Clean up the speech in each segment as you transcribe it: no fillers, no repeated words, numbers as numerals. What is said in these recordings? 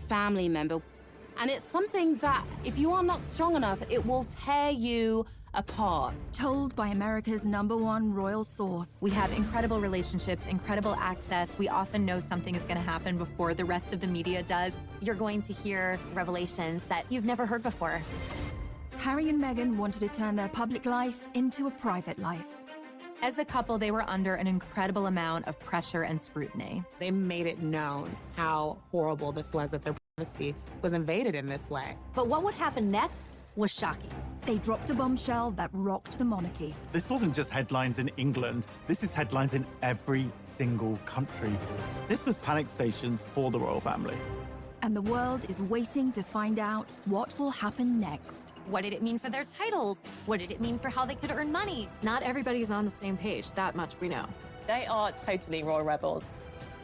family member. And it's something that, if you are not strong enough, it will tear you apart. Told by America's #1 royal source. We have incredible relationships, incredible access. We often know something is going to happen before the rest of the media does. You're going to hear revelations that you've never heard before. Harry and Meghan wanted to turn their public life into a private life. As a couple, they were under an incredible amount of pressure and scrutiny. They made it known how horrible this was, that their privacy was invaded in this way. But what would happen next was shocking. They dropped a bombshell that rocked the monarchy. This wasn't just headlines in England. This is headlines in every single country. This was panic stations for the royal family. And the world is waiting to find out what will happen next. What did it mean for their titles? What did it mean for how they could earn money? Not everybody's on the same page, that much we know. They are totally royal rebels.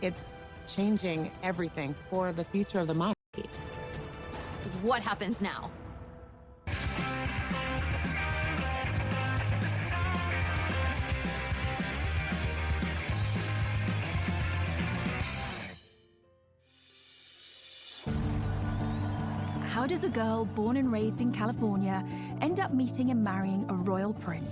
It's changing everything for the future of the monarchy. What happens now? How does a girl born and raised in California end up meeting and marrying a royal prince?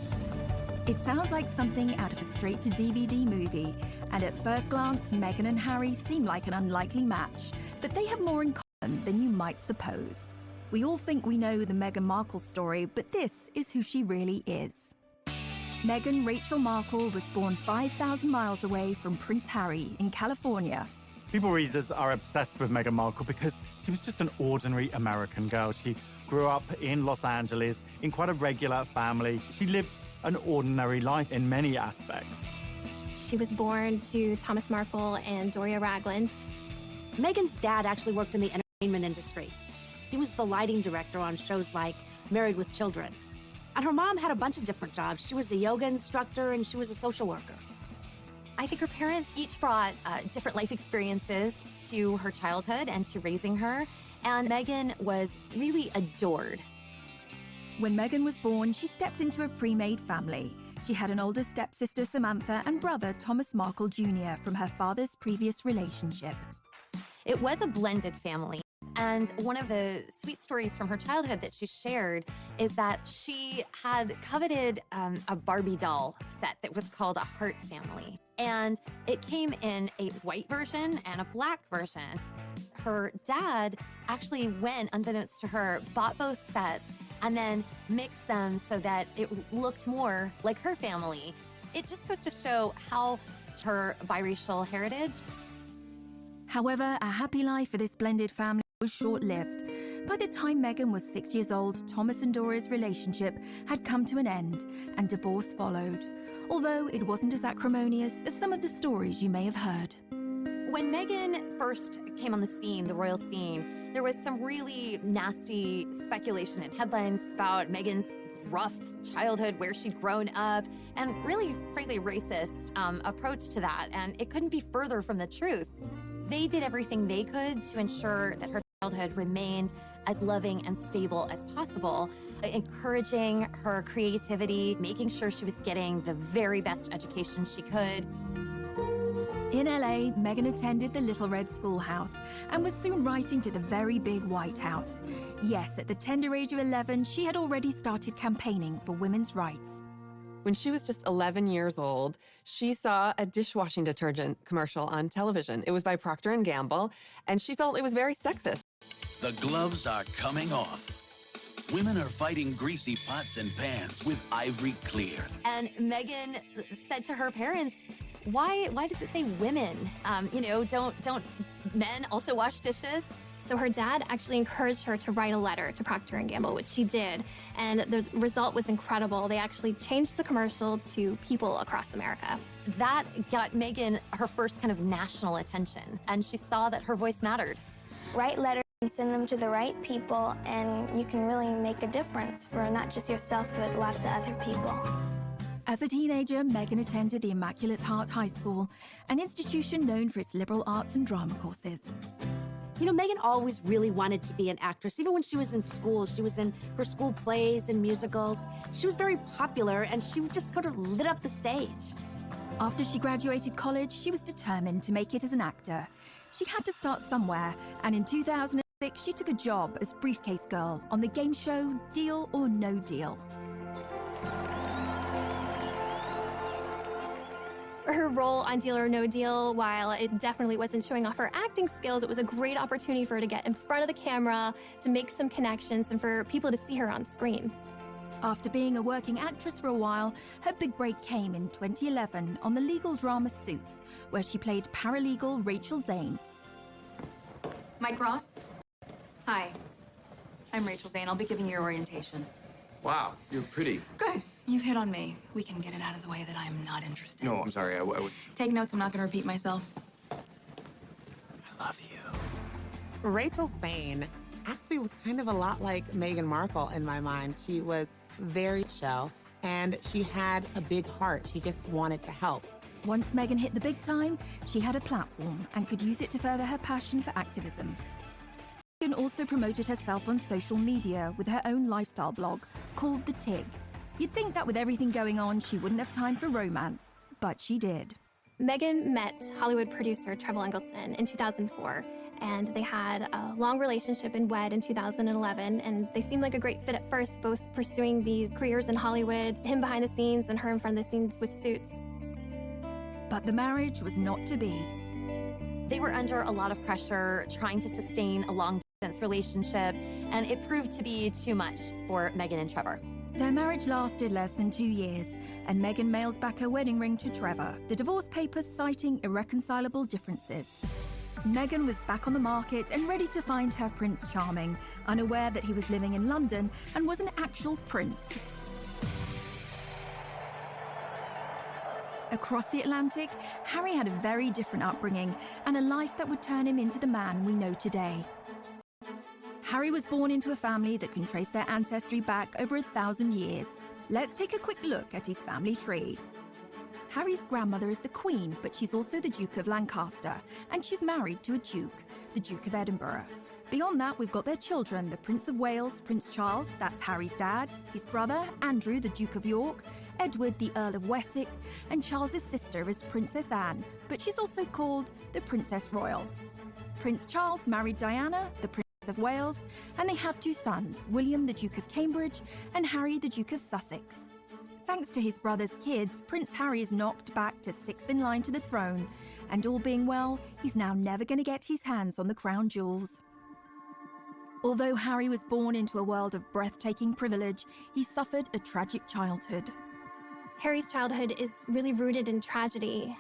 It sounds like something out of a straight-to-DVD movie, and at first glance, Meghan and Harry seem like an unlikely match, but they have more in common than you might suppose. We all think we know the Meghan Markle story, but this is who she really is. Meghan Rachel Markle was born 5,000 miles away from Prince Harry in California. People readers are obsessed with Meghan Markle because she was just an ordinary American girl. She grew up in Los Angeles in quite a regular family. She lived an ordinary life in many aspects. She was born to Thomas Markle and Doria Ragland. Meghan's dad actually worked in the entertainment industry. He was the lighting director on shows like Married with Children. And her mom had a bunch of different jobs. She was a yoga instructor and she was a social worker. I think her parents each brought different life experiences to her childhood and to raising her, and Meghan was really adored. When Meghan was born, she stepped into a pre-made family. She had an older stepsister, Samantha, and brother, Thomas Markle Jr., from her father's previous relationship. It was a blended family. And one of the sweet stories from her childhood that she shared is that she had coveted a Barbie doll set that was called a Heart Family. And it came in a white version and a black version. Her dad actually went, unbeknownst to her, bought both sets and then mixed them so that it looked more like her family. It just goes to show how her biracial heritage. However, a happy life for this blended family was short-lived. By the time Meghan was 6 years old, Thomas and Doria's relationship had come to an end, and divorce followed, although it wasn't as acrimonious as some of the stories you may have heard. When Meghan first came on the scene, the royal scene, there was some really nasty speculation and headlines about Meghan's rough childhood, where she'd grown up, and really, frankly, racist approach to that, and it couldn't be further from the truth. They did everything they could to ensure that her childhood remained as loving and stable as possible, encouraging her creativity, making sure she was getting the very best education she could. In LA, Meghan attended the Little Red Schoolhouse and was soon writing to the very big White House. Yes, at the tender age of 11, she had already started campaigning for women's rights. When she was just 11 years old, she saw a dishwashing detergent commercial on television. It was by Procter & Gamble, and she felt it was very sexist. The gloves are coming off. Women are fighting greasy pots and pans with Ivory Clear. And Meghan said to her parents, why does it say women? Don't men also wash dishes? So her dad actually encouraged her to write a letter to Procter & Gamble, which she did. And the result was incredible. They actually changed the commercial to people across America. That got Meghan her first kind of national attention. And she saw that her voice mattered. Write letters and send them to the right people, and you can really make a difference for not just yourself, but lots of other people. As a teenager, Meghan attended the Immaculate Heart High School, an institution known for its liberal arts and drama courses. You know, Meghan always really wanted to be an actress. Even when she was in school, she was in her school plays and musicals. She was very popular, and she just sort of lit up the stage. After she graduated college, she was determined to make it as an actor. She had to start somewhere, and in 2006, she took a job as briefcase girl on the game show Deal or No Deal. Her role on Deal or No Deal, while it definitely wasn't showing off her acting skills, it was a great opportunity for her to get in front of the camera, to make some connections, and for people to see her on screen. After being a working actress for a while, her big break came in 2011 on the legal drama Suits, where she played paralegal Rachel Zane. Mike Ross? Hi, I'm Rachel Zane. I'll be giving you your orientation. Wow, you're pretty. Good. You've hit on me. We can get it out of the way that I'm not interested. No, I'm sorry. I would... Take notes. I'm not going to repeat myself. I love you. Rachel Zane actually was kind of a lot like Meghan Markle in my mind. She was very chill, and she had a big heart. She just wanted to help. Once Meghan hit the big time, she had a platform and could use it to further her passion for activism. Meghan also promoted herself on social media with her own lifestyle blog called The Tig. You'd think that with everything going on, she wouldn't have time for romance, but she did. Meghan met Hollywood producer Trevor Engelson in 2004, and they had a long relationship and wed in 2011, and they seemed like a great fit at first, both pursuing these careers in Hollywood, him behind the scenes and her in front of the scenes with Suits. But the marriage was not to be. They were under a lot of pressure trying to sustain a long-distance relationship, and it proved to be too much for Meghan and Trevor. Their marriage lasted less than 2 years, and Meghan mailed back her wedding ring to Trevor, the divorce papers citing irreconcilable differences. Meghan was back on the market and ready to find her Prince Charming, unaware that he was living in London and was an actual prince. Across the Atlantic, Harry had a very different upbringing and a life that would turn him into the man we know today. Harry was born into a family that can trace their ancestry back over 1,000 years. Let's take a quick look at his family tree. Harry's grandmother is the Queen, but she's also the Duke of Lancaster, and she's married to a Duke, the Duke of Edinburgh. Beyond that, we've got their children, the Prince of Wales, Prince Charles, that's Harry's dad, his brother, Andrew, the Duke of York, Edward, the Earl of Wessex, and Charles's sister is Princess Anne, but she's also called the Princess Royal. Prince Charles married Diana, the Princess of Wales, and they have 2 sons, William, the Duke of Cambridge, and Harry, the Duke of Sussex. Thanks to his brother's kids, Prince Harry is knocked back to 6th in line to the throne, and all being well, he's now never going to get his hands on the crown jewels. Although Harry was born into a world of breathtaking privilege, he suffered a tragic childhood. Harry's childhood is really rooted in tragedy.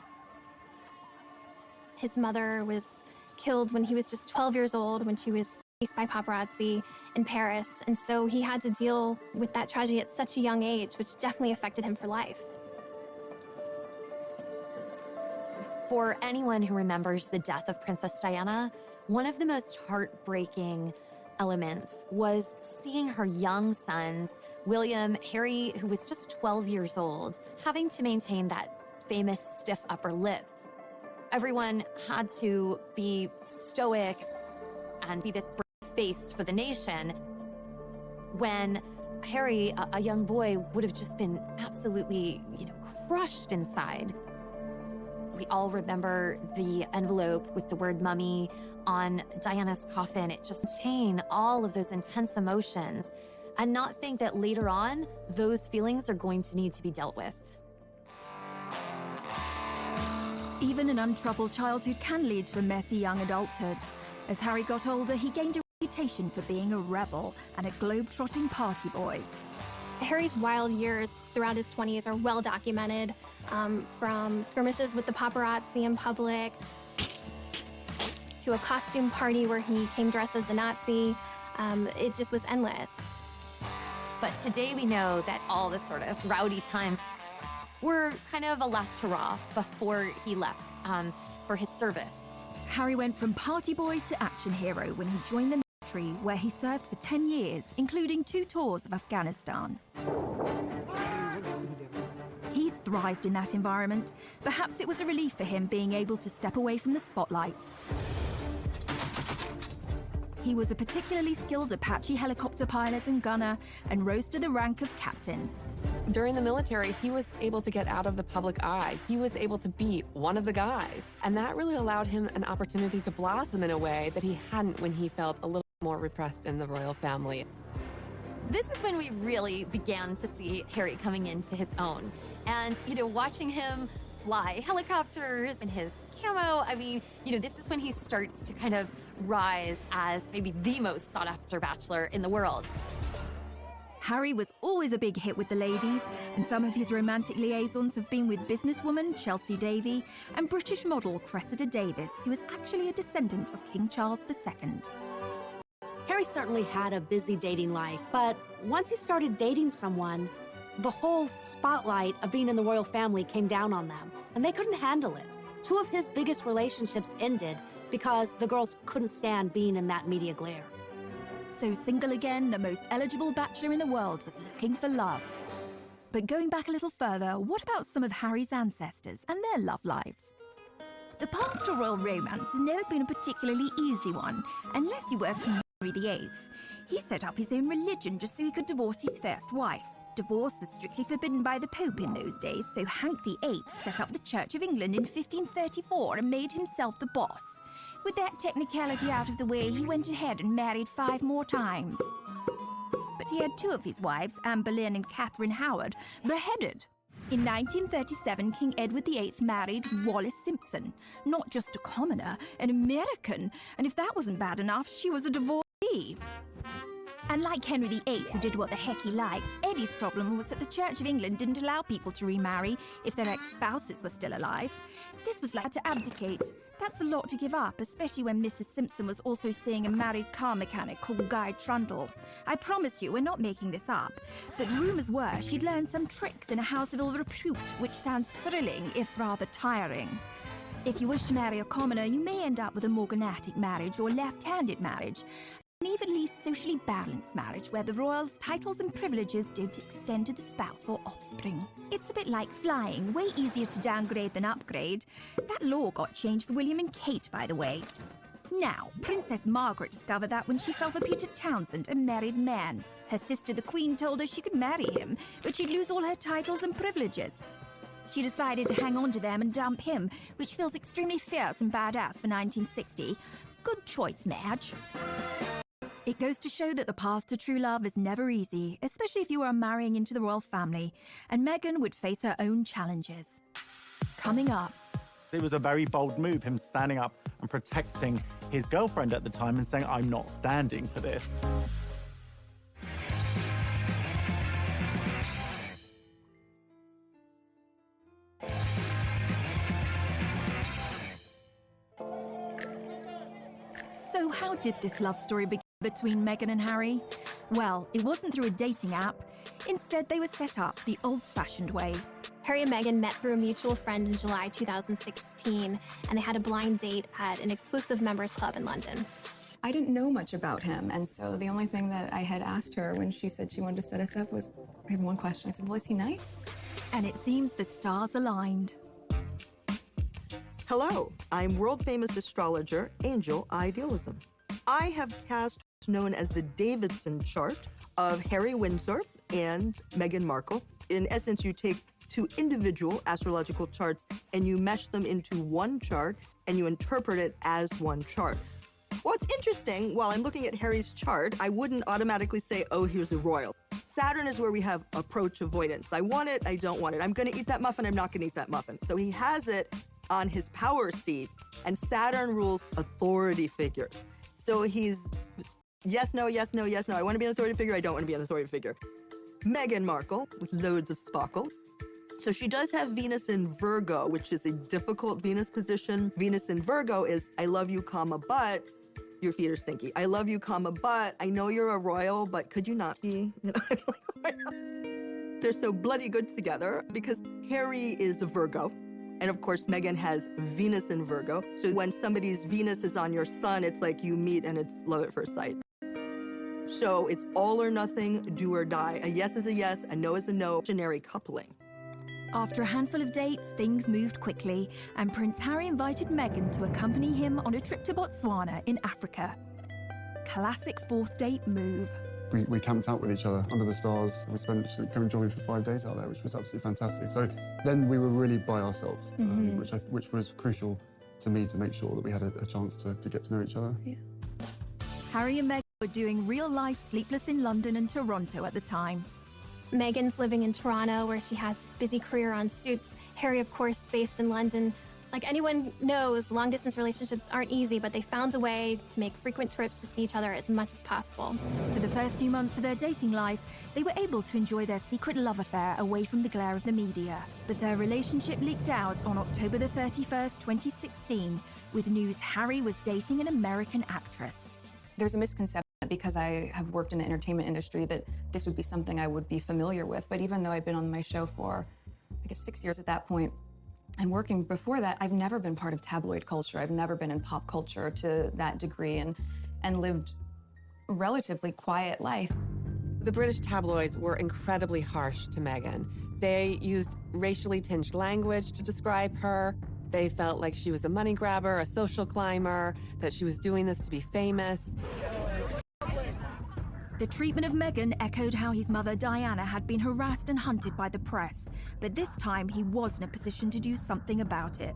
His mother was killed when he was just 12 years old, when she was chased by paparazzi in Paris, and so he had to deal with that tragedy at such a young age, which definitely affected him for life. For anyone who remembers the death of Princess Diana, one of the most heartbreaking elements was seeing her young sons, William, Harry, who was just 12 years old, having to maintain that famous stiff upper lip. Everyone had to be stoic and be this brave face for the nation, when Harry, a young boy, would have just been absolutely, crushed inside. We all remember the envelope with the word mummy on Diana's coffin. It just contained all of those intense emotions, and not think that later on, those feelings are going to need to be dealt with. Even an untroubled childhood can lead to a messy young adulthood. As Harry got older, he gained a reputation for being a rebel and a globe-trotting party boy. Harry's wild years throughout his 20s are well documented, from skirmishes with the paparazzi in public, to a costume party where he came dressed as a Nazi. It just was endless. But today we know that all the sort of rowdy times were kind of a last hurrah before he left for his service. Harry went from party boy to action hero when he joined the military, where he served for 10 years, including 2 tours of Afghanistan. He thrived in that environment. Perhaps it was a relief for him being able to step away from the spotlight. He was a particularly skilled Apache helicopter pilot and gunner, and rose to the rank of captain. During the military, he was able to get out of the public eye. He was able to be one of the guys. And that really allowed him an opportunity to blossom in a way that he hadn't when he felt a little more repressed in the royal family. This is when we really began to see Harry coming into his own. And, watching him fly helicopters and his camo, this is when he starts to kind of rise as maybe the most sought-after bachelor in the world. Harry was always a big hit with the ladies, and some of his romantic liaisons have been with businesswoman Chelsea Davy and British model Cressida Davis, who is actually a descendant of King Charles II. Harry certainly had a busy dating life, but once he started dating someone, the whole spotlight of being in the royal family came down on them, and they couldn't handle it. 2 of his biggest relationships ended because the girls couldn't stand being in that media glare. So single again, the most eligible bachelor in the world was looking for love. But going back a little further, what about some of Harry's ancestors and their love lives? The path to royal romance has never been a particularly easy one, unless you were King Henry VIII. He set up his own religion just so he could divorce his first wife. Divorce was strictly forbidden by the Pope in those days, so Hank VIII set up the Church of England in 1534 and made himself the boss. With that technicality out of the way, he went ahead and married 5 more times. But he had 2 of his wives, Anne Boleyn and Catherine Howard, beheaded. In 1937, King Edward VIII married Wallis Simpson, not just a commoner, an American, and if that wasn't bad enough, she was a divorcee. And like Henry VIII, who did what the heck he liked, Eddie's problem was that the Church of England didn't allow people to remarry if their ex-spouses were still alive. This was like to abdicate. That's a lot to give up, especially when Mrs. Simpson was also seeing a married car mechanic called Guy Trundle. I promise you, we're not making this up. But rumours were she'd learned some tricks in a house of ill repute, which sounds thrilling, if rather tiring. If you wish to marry a commoner, you may end up with a morganatic marriage or left-handed marriage. An evenly socially balanced marriage where the royals' titles and privileges don't extend to the spouse or offspring. It's a bit like flying, way easier to downgrade than upgrade. That law got changed for William and Kate, by the way. Now, Princess Margaret discovered that when she fell for Peter Townsend, a married man. Her sister, the Queen, told her she could marry him, but she'd lose all her titles and privileges. She decided to hang on to them and dump him, which feels extremely fierce and badass for 1960. Good choice, Madge. It goes to show that the path to true love is never easy, especially if you are marrying into the royal family, and Meghan would face her own challenges. Coming up. It was a very bold move, him standing up and protecting his girlfriend at the time and saying, I'm not standing for this. So how did this love story begin between Meghan and Harry? Well, it wasn't through a dating app. Instead, they were set up the old-fashioned way. Harry and Meghan met through a mutual friend in July 2016, and they had a blind date at an exclusive members club in London. I didn't know much about him, and so the only thing that I had asked her when she said she wanted to set us up was, I had one question. I said, well, is he nice? And it seems the stars aligned. Hello, I'm world-famous astrologer Angel Idealism. I have cast what's known as the Davidson chart of Harry Windsor and Meghan Markle. In essence, you take 2 individual astrological charts and you mesh them into one chart and you interpret it as one chart. What's interesting, while I'm looking at Harry's chart, I wouldn't automatically say, oh, here's a royal. Saturn is where we have approach avoidance. I want it, I don't want it. I'm gonna eat that muffin, I'm not gonna eat that muffin. So he has it on his power seat, and Saturn rules authority figures. So he's yes, no, yes, no, yes, no. I want to be an authority figure, I don't want to be an authority figure. Meghan Markle, with loads of sparkle. So she does have Venus in Virgo, which is a difficult Venus position. Venus in Virgo is, I love you, comma, but your feet are stinky. I love you, comma, but I know you're a royal, but could you not be? You know? They're so bloody good together because Harry is a Virgo. And of course, Meghan has Venus in Virgo. So when somebody's Venus is on your sun, it's like you meet and it's love at first sight. So it's all or nothing, do or die. A yes is a yes, a no is a no, generic coupling. After a handful of dates, things moved quickly, and Prince Harry invited Meghan to accompany him on a trip to Botswana in Africa. Classic 4th date move. We camped out with each other under the stars. We spent going jogging for 5 days out there, which was absolutely fantastic. So then we were really by ourselves, which was crucial to me to make sure that we had a chance to get to know each other. Yeah. Harry and Meghan were doing real-life Sleepless in London and Toronto at the time. Meghan's living in Toronto, where she has this busy career on Suits. Harry, of course, based in London. Like anyone knows, long-distance relationships aren't easy, but they found a way to make frequent trips to see each other as much as possible. For the first few months of their dating life, they were able to enjoy their secret love affair away from the glare of the media. But their relationship leaked out on October the 31st, 2016, with news Harry was dating an American actress. There's a misconception because I have worked in the entertainment industry that this would be something I would be familiar with. But even though I'd been on my show for, I guess, 6 years at that point, and working before that, I've never been part of tabloid culture. I've never been in pop culture to that degree and lived a relatively quiet life. The British tabloids were incredibly harsh to Meghan. They used racially tinged language to describe her. They felt like she was a money grabber, a social climber, that she was doing this to be famous. The treatment of Meghan echoed how his mother Diana had been harassed and hunted by the press, but this time he was in a position to do something about it.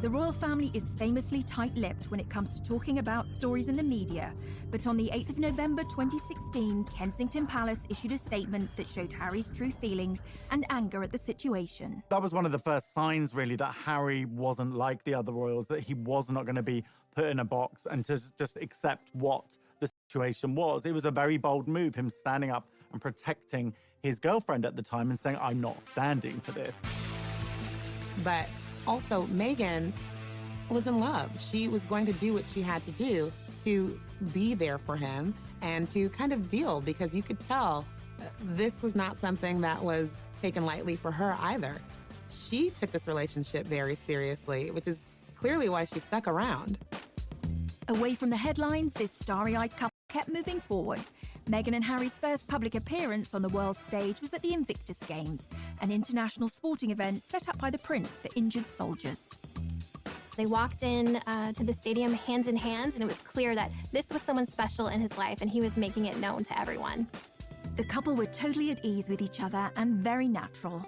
The royal family is famously tight-lipped when it comes to talking about stories in the media, but on the 8th of November 2016, Kensington Palace issued a statement that showed Harry's true feelings and anger at the situation. That was one of the first signs, really, that Harry wasn't like the other royals, that he was not going to be put in a box and to just accept what the situation was. It was a very bold move, him standing up and protecting his girlfriend at the time and saying, I'm not standing for this. But also, Meghan was in love. She was going to do what she had to do to be there for him and to kind of deal, because you could tell this was not something that was taken lightly for her either. She took this relationship very seriously, which is clearly why she stuck around. Away from the headlines, this starry-eyed couple kept moving forward. Meghan and Harry's first public appearance on the world stage was at the Invictus Games, an international sporting event set up by the Prince for injured soldiers. They walked in to the stadium hand in hand, and it was clear that this was someone special in his life, and he was making it known to everyone. The couple were totally at ease with each other and very natural.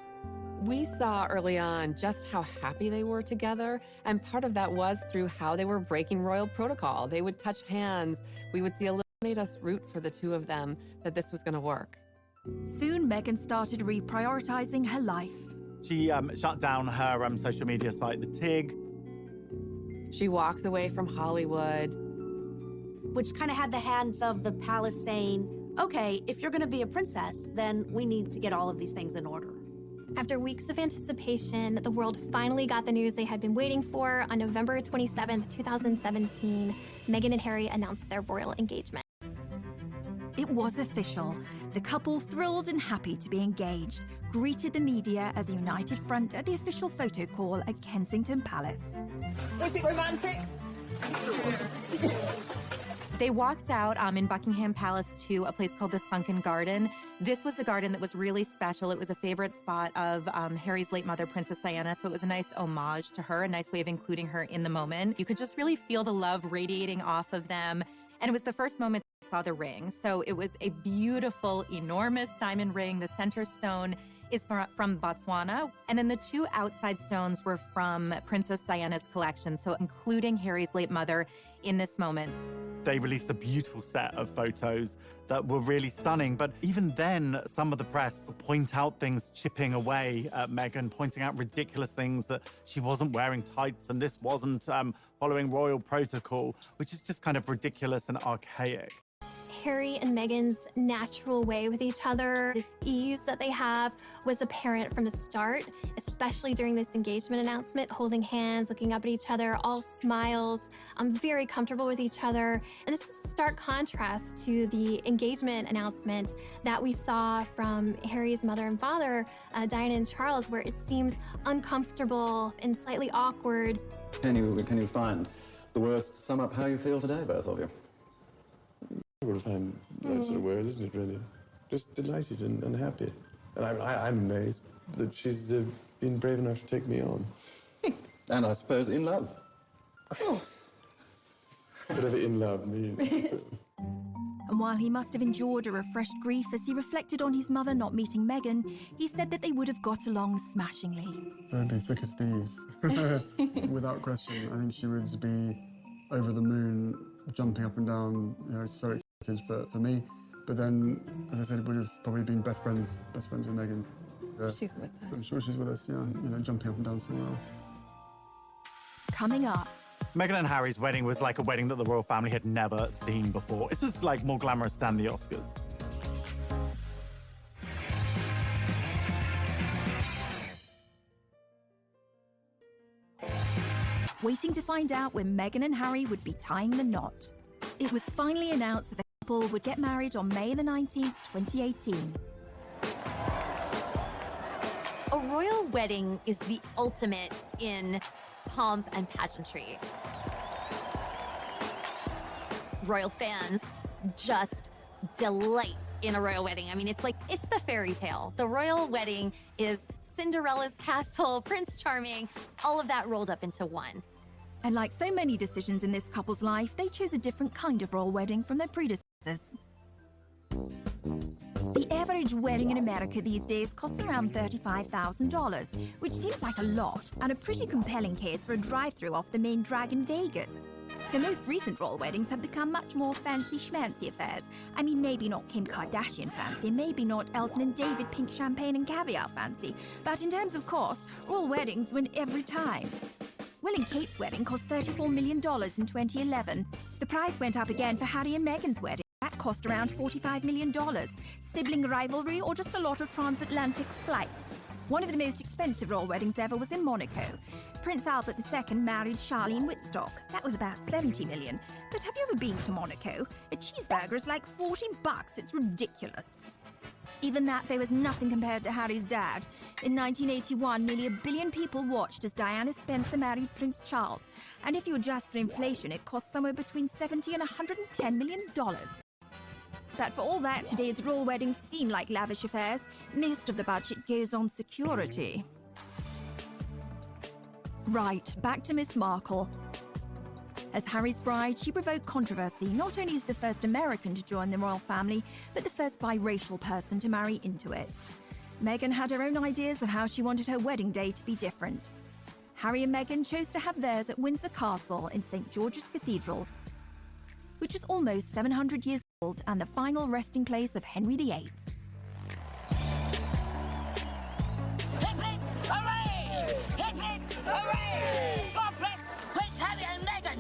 We saw early on just how happy they were together, and part of that was through how they were breaking royal protocol. They would touch hands. We would see a little, made us root for the two of them, that this was going to work. Soon, Meghan started reprioritizing her life. She shut down her social media site, The Tig. She walked away from Hollywood. Which kind of had the hands of the palace saying, okay, if you're going to be a princess, then we need to get all of these things in order. After weeks of anticipation, the world finally got the news they had been waiting for. On November 27th, 2017, Meghan and Harry announced their royal engagement. It was official. The couple, thrilled and happy to be engaged, greeted the media as a united front at the official photo call at Kensington Palace. Was it romantic? They walked out in Buckingham Palace to a place called the Sunken Garden. This was a garden that was really special. It was a favorite spot of Harry's late mother, Princess Diana, so it was a nice homage to her, a nice way of including her in the moment. You could just really feel the love radiating off of them. And it was the first moment they saw the ring. So it was a beautiful, enormous diamond ring. The center stone is from Botswana. And then the two outside stones were from Princess Diana's collection, so including Harry's late mother in this moment. They released a beautiful set of photos that were really stunning. But even then, some of the press point out things chipping away at Meghan, pointing out ridiculous things, that she wasn't wearing tights and this wasn't following royal protocol, which is just kind of ridiculous and archaic. Harry and Meghan's natural way with each other, this ease that they have, was apparent from the start, especially during this engagement announcement, holding hands, looking up at each other, all smiles, very comfortable with each other. And this was a stark contrast to the engagement announcement that we saw from Harry's mother and father, Diana and Charles, where it seemed uncomfortable and slightly awkward. Can you find the words to sum up how you feel today, both of you? Well, I'm that sort of word, isn't it, really? Just delighted and happy. And I'm amazed that she's been brave enough to take me on. And I suppose in love. Of course. Whatever in love means. And while he must have endured a refreshed grief as he reflected on his mother not meeting Meghan, he said that they would have got along smashingly. They'd be thick as thieves, without question. I think she would be over the moon, jumping up and down, so excited for me. But then, as I said, would have probably been best friends with Meghan. She's with us. I'm sure she's with us, jumping up and down somewhere else. Coming up. Meghan and Harry's wedding was like a wedding that the royal family had never seen before. It's just like more glamorous than the Oscars. Waiting to find out when Meghan and Harry would be tying the knot. It was finally announced that the couple would get married on May the 19th, 2018. A royal wedding is the ultimate in pomp and pageantry. Royal fans just delight in a royal wedding. I mean, it's the fairy tale. The royal wedding is Cinderella's castle, Prince Charming, all of that rolled up into one. And like so many decisions in this couple's life, they chose a different kind of royal wedding from their predecessors. The average wedding in America these days costs around $35,000, which seems like a lot, and a pretty compelling case for a drive-through off the main drag in Vegas. The most recent royal weddings have become much more fancy schmancy affairs. I mean, maybe not Kim Kardashian fancy, maybe not Elton and David pink champagne and caviar fancy, but in terms of cost, royal weddings win every time. Will and Kate's wedding cost $34 million in 2011. The price went up again for Harry and Meghan's wedding. That cost around $45 million. Sibling rivalry or just a lot of transatlantic flights? One of the most expensive royal weddings ever was in Monaco. Prince Albert II married Charlene Whitstock. That was about $70 million. But have you ever been to Monaco? A cheeseburger is like $40. It's ridiculous. Even that, there was nothing compared to Harry's dad. In 1981, nearly 1 billion people watched as Diana Spencer married Prince Charles. And if you adjust for inflation, it cost somewhere between $70 and $110 million. But for all that, today's royal weddings seem like lavish affairs. Most of the budget goes on security. Right, back to Miss Markle. As Harry's bride, she provoked controversy, not only as the first American to join the royal family, but the first biracial person to marry into it. Meghan had her own ideas of how she wanted her wedding day to be different. Harry and Meghan chose to have theirs at Windsor Castle in St. George's Cathedral, which is almost 700 years old and the final resting place of Henry VIII. Hooray! Hooray! God bless Prince Harry and Meghan!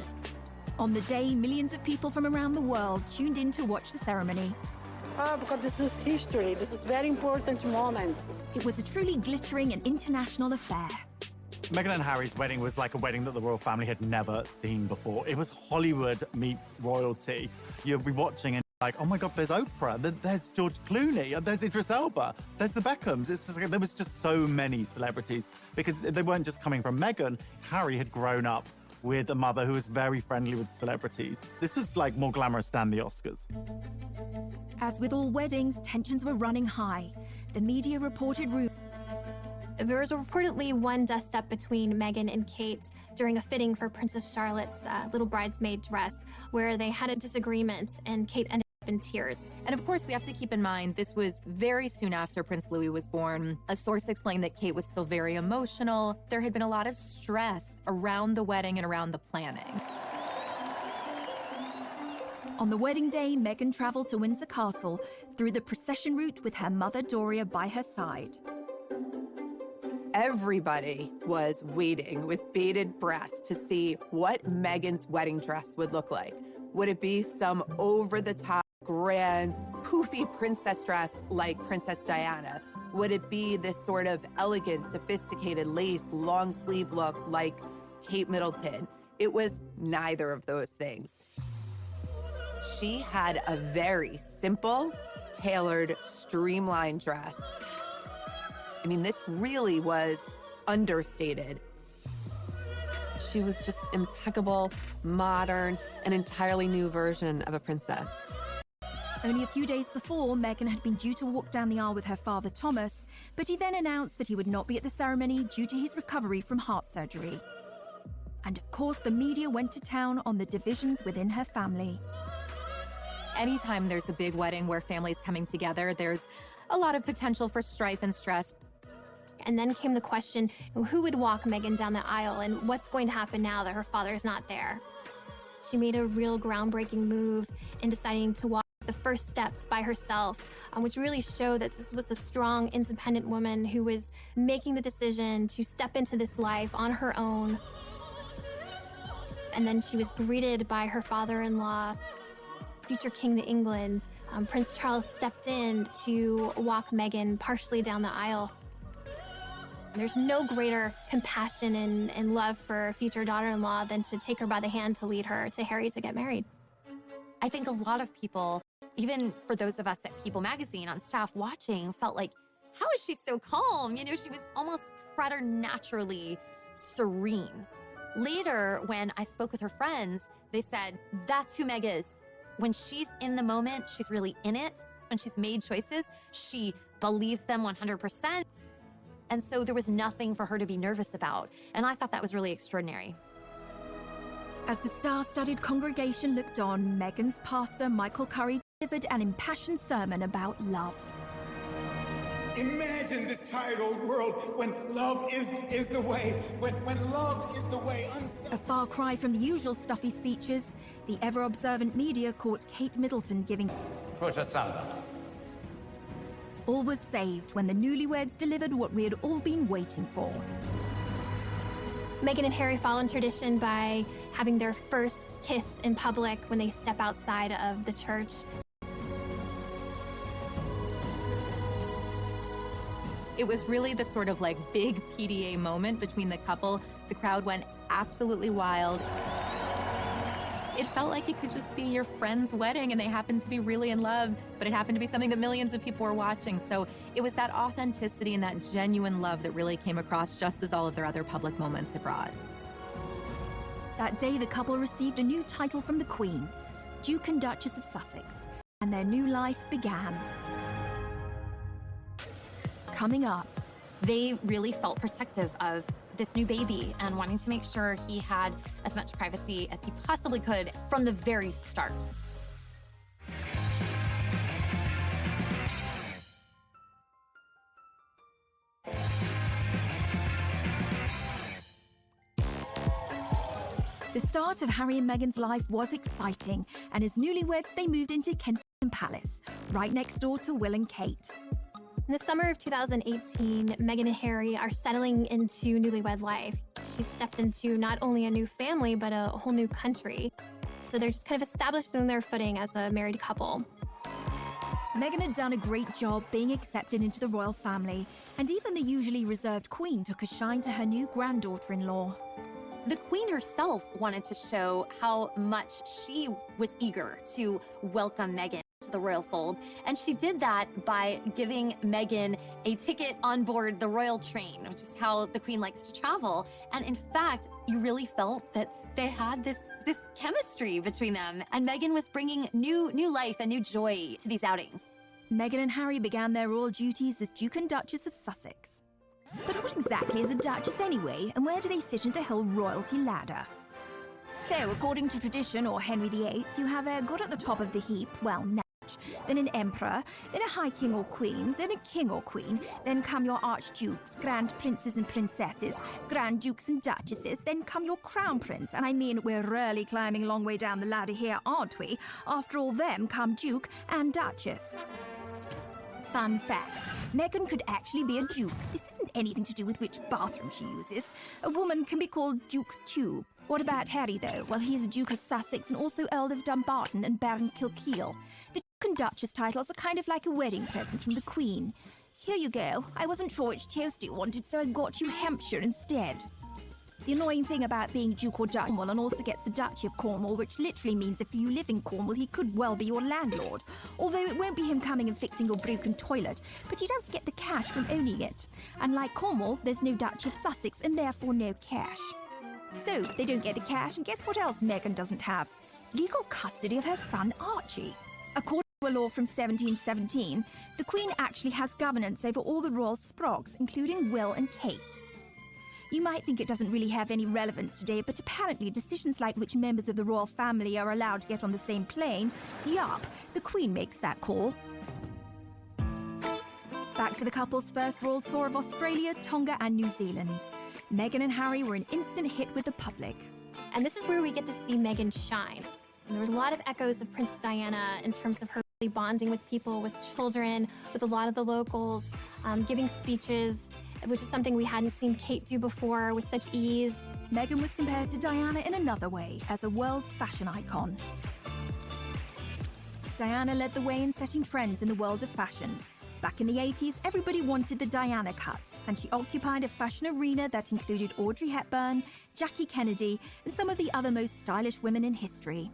On the day, millions of people from around the world tuned in to watch the ceremony. Because this is history. This is a very important moment. It was a truly glittering and international affair. Meghan and Harry's wedding was like a wedding that the royal family had never seen before. It was Hollywood meets royalty. You'll be watching and like, oh my God, there's Oprah, there's George Clooney, there's Idris Elba, there's the Beckhams. It's just like, there was just so many celebrities because they weren't just coming from Meghan. Harry had grown up with a mother who was very friendly with celebrities. This was like more glamorous than the Oscars. As with all weddings, tensions were running high. The media reported rumors. There was reportedly one dust-up between Meghan and Kate during a fitting for Princess Charlotte's little bridesmaid dress, where they had a disagreement and Kate ended up in tears. And of course, we have to keep in mind, this was very soon after Prince Louis was born. A source explained that Kate was still very emotional. There had been a lot of stress around the wedding and around the planning. On the wedding day, Meghan traveled to Windsor Castle through the procession route with her mother Doria by her side. Everybody was waiting with bated breath to see what Meghan's wedding dress would look like. Would it be some over-the-top, grand, poofy princess dress like Princess Diana? Would it be this sort of elegant, sophisticated lace, long sleeve look like Kate Middleton? It was neither of those things. She had a very simple, tailored, streamlined dress. I mean, this really was understated. She was just impeccable, modern, an entirely new version of a princess. Only a few days before, Meghan had been due to walk down the aisle with her father, Thomas, but he then announced that he would not be at the ceremony due to his recovery from heart surgery. And of course, the media went to town on the divisions within her family. anytime there's a big wedding where families coming together, there's a lot of potential for strife and stress. And then came the question, who would walk Meghan down the aisle and what's going to happen now that her father's not there? She made a real groundbreaking move in deciding to walk the first steps by herself, which really showed that this was a strong, independent woman who was making the decision to step into this life on her own. And then she was greeted by her father-in-law, future King of England. Prince Charles stepped in to walk Meghan partially down the aisle. There's no greater compassion and love for a future daughter-in-law than to take her by the hand to lead her to Harry to get married. I think a lot of people, even for those of us at People Magazine on staff watching, felt like, how is she so calm? You know, she was almost preternaturally serene. Later, when I spoke with her friends, they said, that's who Meg is. When she's in the moment, she's really in it. When she's made choices, she believes them 100%. And so there was nothing for her to be nervous about. And I thought that was really extraordinary. As the star-studded congregation looked on, Meghan's pastor, Michael Curry, delivered an impassioned sermon about love. Imagine this tired old world when love is the way, when love is the way. A far cry from the usual stuffy speeches, the ever-observant media caught Kate Middleton giving Push asunder. All was saved when the newlyweds delivered what we had all been waiting for. Meghan and Harry follow in tradition by having their first kiss in public when they step outside of the church. It was really the sort of like big PDA moment between the couple. The crowd went absolutely wild. It felt like it could just be your friend's wedding and they happened to be really in love, but it happened to be something that millions of people were watching. So it was that authenticity and that genuine love that really came across, just as all of their other public moments had brought. That day, the couple received a new title from the Queen, Duke and Duchess of Sussex, and their new life began. Coming up, they really felt protective of this new baby and wanting to make sure he had as much privacy as he possibly could from the very start. The start of Harry and Meghan's life was exciting, and as newlyweds, they moved into Kensington Palace, right next door to Will and Kate. In the summer of 2018, Meghan and Harry are settling into newlywed life. She's stepped into not only a new family, but a whole new country. So they're just kind of establishing their footing as a married couple. Meghan had done a great job being accepted into the royal family, and even the usually reserved Queen took a shine to her new granddaughter-in-law. The Queen herself wanted to show how much she was eager to welcome Meghan to the royal fold, and she did that by giving Meghan a ticket on board the royal train, which is how the Queen likes to travel. And in fact, you really felt that they had this chemistry between them, and Meghan was bringing new life and new joy to these outings. Meghan and Harry began their royal duties as Duke and Duchess of Sussex. But what exactly is a duchess anyway, and where do they fit into the whole royalty ladder? So, according to tradition, or Henry VIII, you have a god at the top of the heap, well, Natch, then an emperor, then a high king or queen, then a king or queen, then come your archdukes, grand princes and princesses, grand dukes and duchesses, then come your crown prince, and I mean, we're really climbing a long way down the ladder here, aren't we? After all them come duke and duchess. Fun fact, Meghan could actually be a duke. This isn't anything to do with which bathroom she uses. A woman can be called Duke's too. What about Harry, though? Well, he's a Duke of Sussex and also Earl of Dumbarton and Baron Kilkeel. The Duke and Duchess titles are kind of like a wedding present from the Queen. Here you go. I wasn't sure which toast you wanted, so I got you Hampshire instead. The annoying thing about being Duke or Duchess, Cornwall and also gets the Duchy of Cornwall, which literally means if you live in Cornwall, he could well be your landlord. Although it won't be him coming and fixing your broken toilet, but he does get the cash from owning it. Unlike Cornwall, there's no Duchy of Sussex and therefore no cash. So, they don't get the cash, and guess what else Meghan doesn't have? Legal custody of her son Archie. According to a law from 1717, the Queen actually has governance over all the royal sprogs, including Will and Kate. You might think it doesn't really have any relevance today, but apparently decisions like which members of the royal family are allowed to get on the same plane, yup, the Queen makes that call. Back to the couple's first royal tour of Australia, Tonga and New Zealand. Meghan and Harry were an instant hit with the public. And this is where we get to see Meghan shine. And there were a lot of echoes of Princess Diana in terms of her really bonding with people, with children, with a lot of the locals, giving speeches, which is something we hadn't seen Kate do before with such ease. Meghan was compared to Diana in another way, as a world fashion icon. Diana led the way in setting trends in the world of fashion. Back in the 80s, everybody wanted the Diana cut, and she occupied a fashion arena that included Audrey Hepburn, Jackie Kennedy, and some of the other most stylish women in history.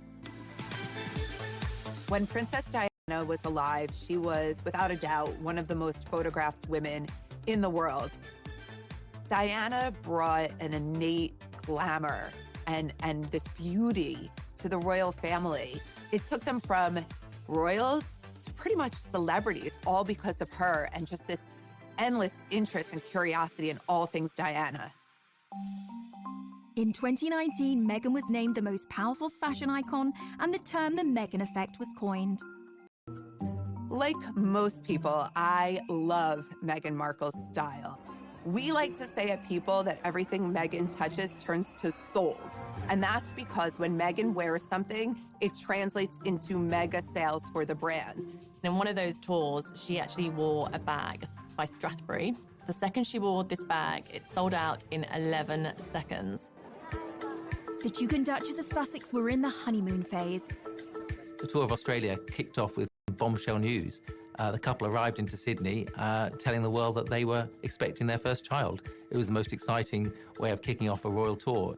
When Princess Diana was alive, she was, without a doubt, one of the most photographed women in the world. Diana brought an innate glamour and this beauty to the royal family. It took them from royals to pretty much celebrities, all because of her and just this endless interest and curiosity in all things Diana. In 2019, Meghan was named the most powerful fashion icon, and the term the Meghan effect was coined. Like most people, I love Meghan Markle's style. We like to say at People that everything Meghan touches turns to sold. And that's because when Meghan wears something, it translates into mega sales for the brand. In one of those tours, she actually wore a bag by Strathbury. The second she wore this bag, it sold out in 11 seconds. The Duke and Duchess of Sussex were in the honeymoon phase. The tour of Australia kicked off with bombshell news. The couple arrived into Sydney telling the world that they were expecting their first child. It was the most exciting way of kicking off a royal tour.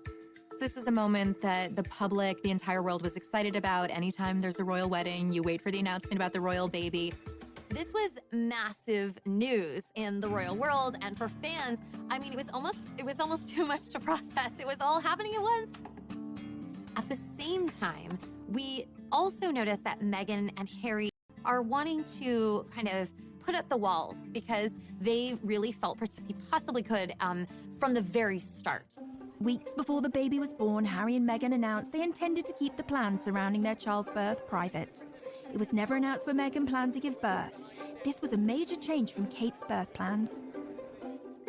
This is a moment that the public, the entire world was excited about. Anytime there's a royal wedding, you wait for the announcement about the royal baby. This was massive news in the royal world, and for fans, I mean, it was almost too much to process. It was all happening at once. At the same time, we also noticed that Meghan and Harry are wanting to kind of put up the walls because they really felt he possibly could from the very start. Weeks before the baby was born, Harry and Meghan announced they intended to keep the plans surrounding their child's birth private. It was never announced where Meghan planned to give birth. This was a major change from Kate's birth plans.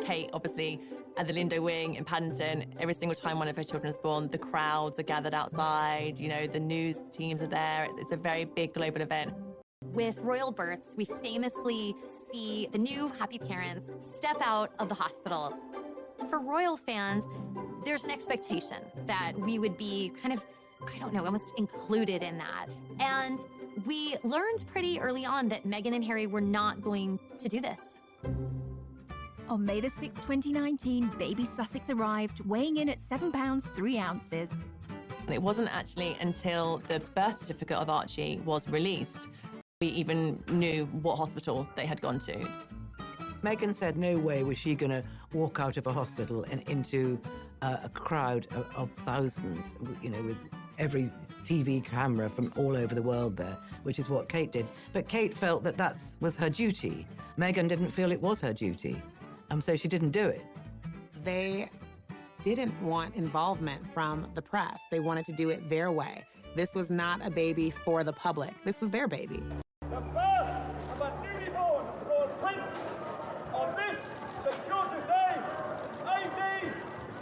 Kate, obviously, at the Lindo Wing in Paddington, every single time one of her children is born, the crowds are gathered outside, you know, the news teams are there. It's a very big global event. With royal births, we famously see the new happy parents step out of the hospital. For royal fans, there's an expectation that we would be kind of, I don't know, almost included in that. And we learned pretty early on that Meghan and Harry were not going to do this. On May the 6th, 2019, baby Sussex arrived, weighing in at 7 pounds 3 ounces. And it wasn't actually until the birth certificate of Archie was released we even knew what hospital they had gone to. Meghan said no way was she going to walk out of a hospital and into a crowd of thousands, you know, with every TV camera from all over the world there, which is what Kate did. But Kate felt that was her duty. Meghan didn't feel it was her duty, so she didn't do it. They didn't want involvement from the press. They wanted to do it their way. This was not a baby for the public. This was their baby. The birth of a newly born royal prince on this, St. George's Day, AD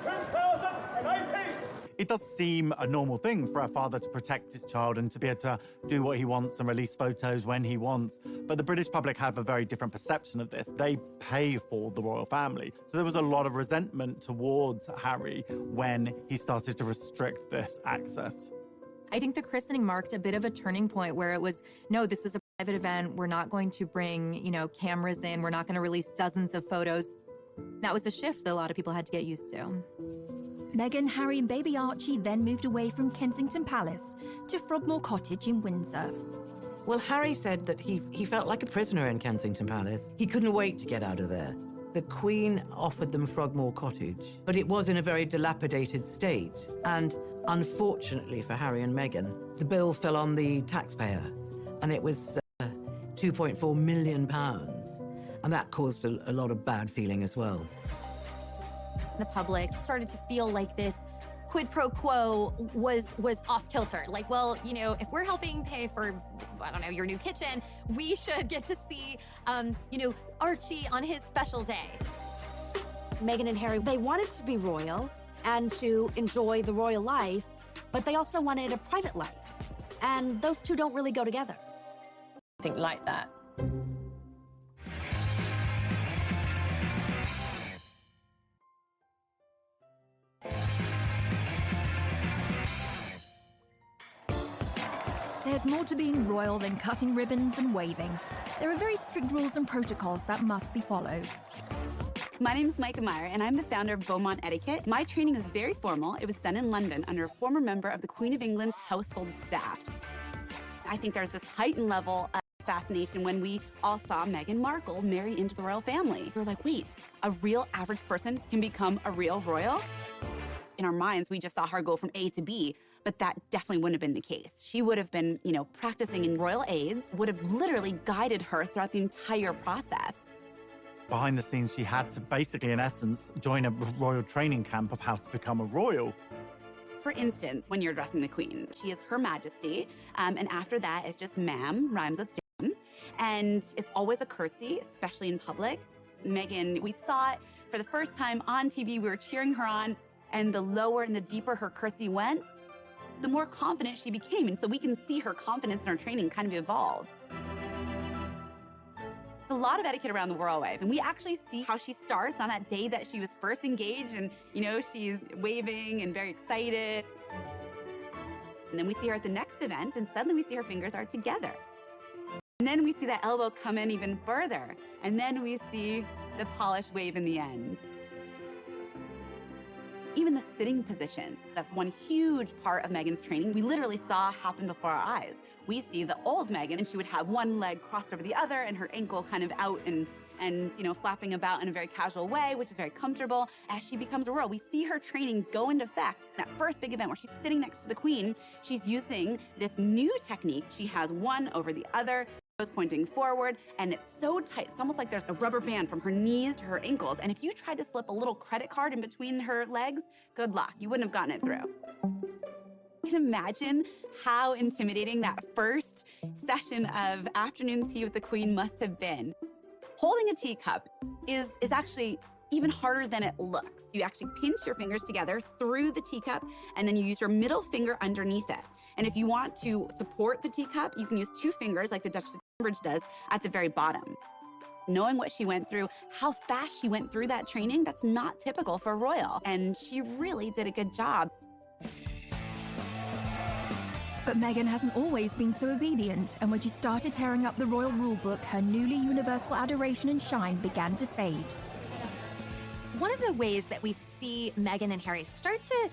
2018. It does seem a normal thing for a father to protect his child and to be able to do what he wants and release photos when he wants. But the British public have a very different perception of this. They pay for the royal family. So there was a lot of resentment towards Harry when he started to restrict this access. I think the christening marked a bit of a turning point where it was, no, this is a private event. We're not going to bring, you know, cameras in. We're not going to release dozens of photos. That was a shift that a lot of people had to get used to. Meghan, Harry and baby Archie then moved away from Kensington Palace to Frogmore Cottage in Windsor. Well, Harry said that he felt like a prisoner in Kensington Palace. He couldn't wait to get out of there. The Queen offered them Frogmore Cottage, but it was in a very dilapidated state. And unfortunately for Harry and Meghan, the bill fell on the taxpayer, and it was £2.4 million. And that caused a lot of bad feeling as well. The public started to feel like this quid pro quo was off kilter. Like, well, you know, if we're helping pay for, I don't know, your new kitchen, we should get to see, you know, Archie on his special day. Meghan and Harry, they wanted to be royal and to enjoy the royal life, but they also wanted a private life. And those two don't really go together. I think like that. There's more to being royal than cutting ribbons and waving. There are very strict rules and protocols that must be followed. My name is Micah Meyer, and I'm the founder of Beaumont Etiquette. My training is very formal. It was done in London under a former member of the Queen of England's household staff. I think there's this heightened level of fascination when we all saw Meghan Markle marry into the royal family. We were like, wait, a real average person can become a real royal? In our minds, we just saw her go from A to B, but that definitely wouldn't have been the case. She would have been, you know, practicing in royal aids, would have literally guided her throughout the entire process. Behind the scenes, she had to basically, in essence, join a royal training camp of how to become a royal. For instance, when you're addressing the Queen, she is Her Majesty, and after that, it's just ma'am, rhymes with jam, and it's always a curtsy, especially in public. Meghan, we saw it for the first time on TV, we were cheering her on, and the lower and the deeper her curtsy went, the more confident she became. And so we can see her confidence in her training kind of evolve. A lot of etiquette around the royal wife, and we actually see how she starts on that day that she was first engaged, and, you know, she's waving and very excited. And then we see her at the next event, and suddenly we see her fingers are together. And then we see that elbow come in even further, and then we see the polished wave in the end. Even the sitting position, that's one huge part of Meghan's training, we literally saw happen before our eyes. We see the old Meghan, and she would have one leg crossed over the other and her ankle kind of out and you know, flapping about in a very casual way, which is very comfortable. As she becomes a royal, we see her training go into effect. That first big event where she's sitting next to the Queen, she's using this new technique. She has one over the other, pointing forward, and it's so tight. It's almost like there's a rubber band from her knees to her ankles. And if you tried to slip a little credit card in between her legs, good luck. You wouldn't have gotten it through. You can imagine how intimidating that first session of afternoon tea with the Queen must have been. Holding a teacup is actually even harder than it looks. You actually pinch your fingers together through the teacup, and then you use your middle finger underneath it. And if you want to support the teacup, you can use two fingers like the Duchess of Cambridge does at the very bottom. Knowing what she went through, how fast she went through that training, that's not typical for a royal. And she really did a good job. But Meghan hasn't always been so obedient, and when she started tearing up the royal rulebook, her newly universal adoration and shine began to fade. One of the ways that we see Meghan and Harry start to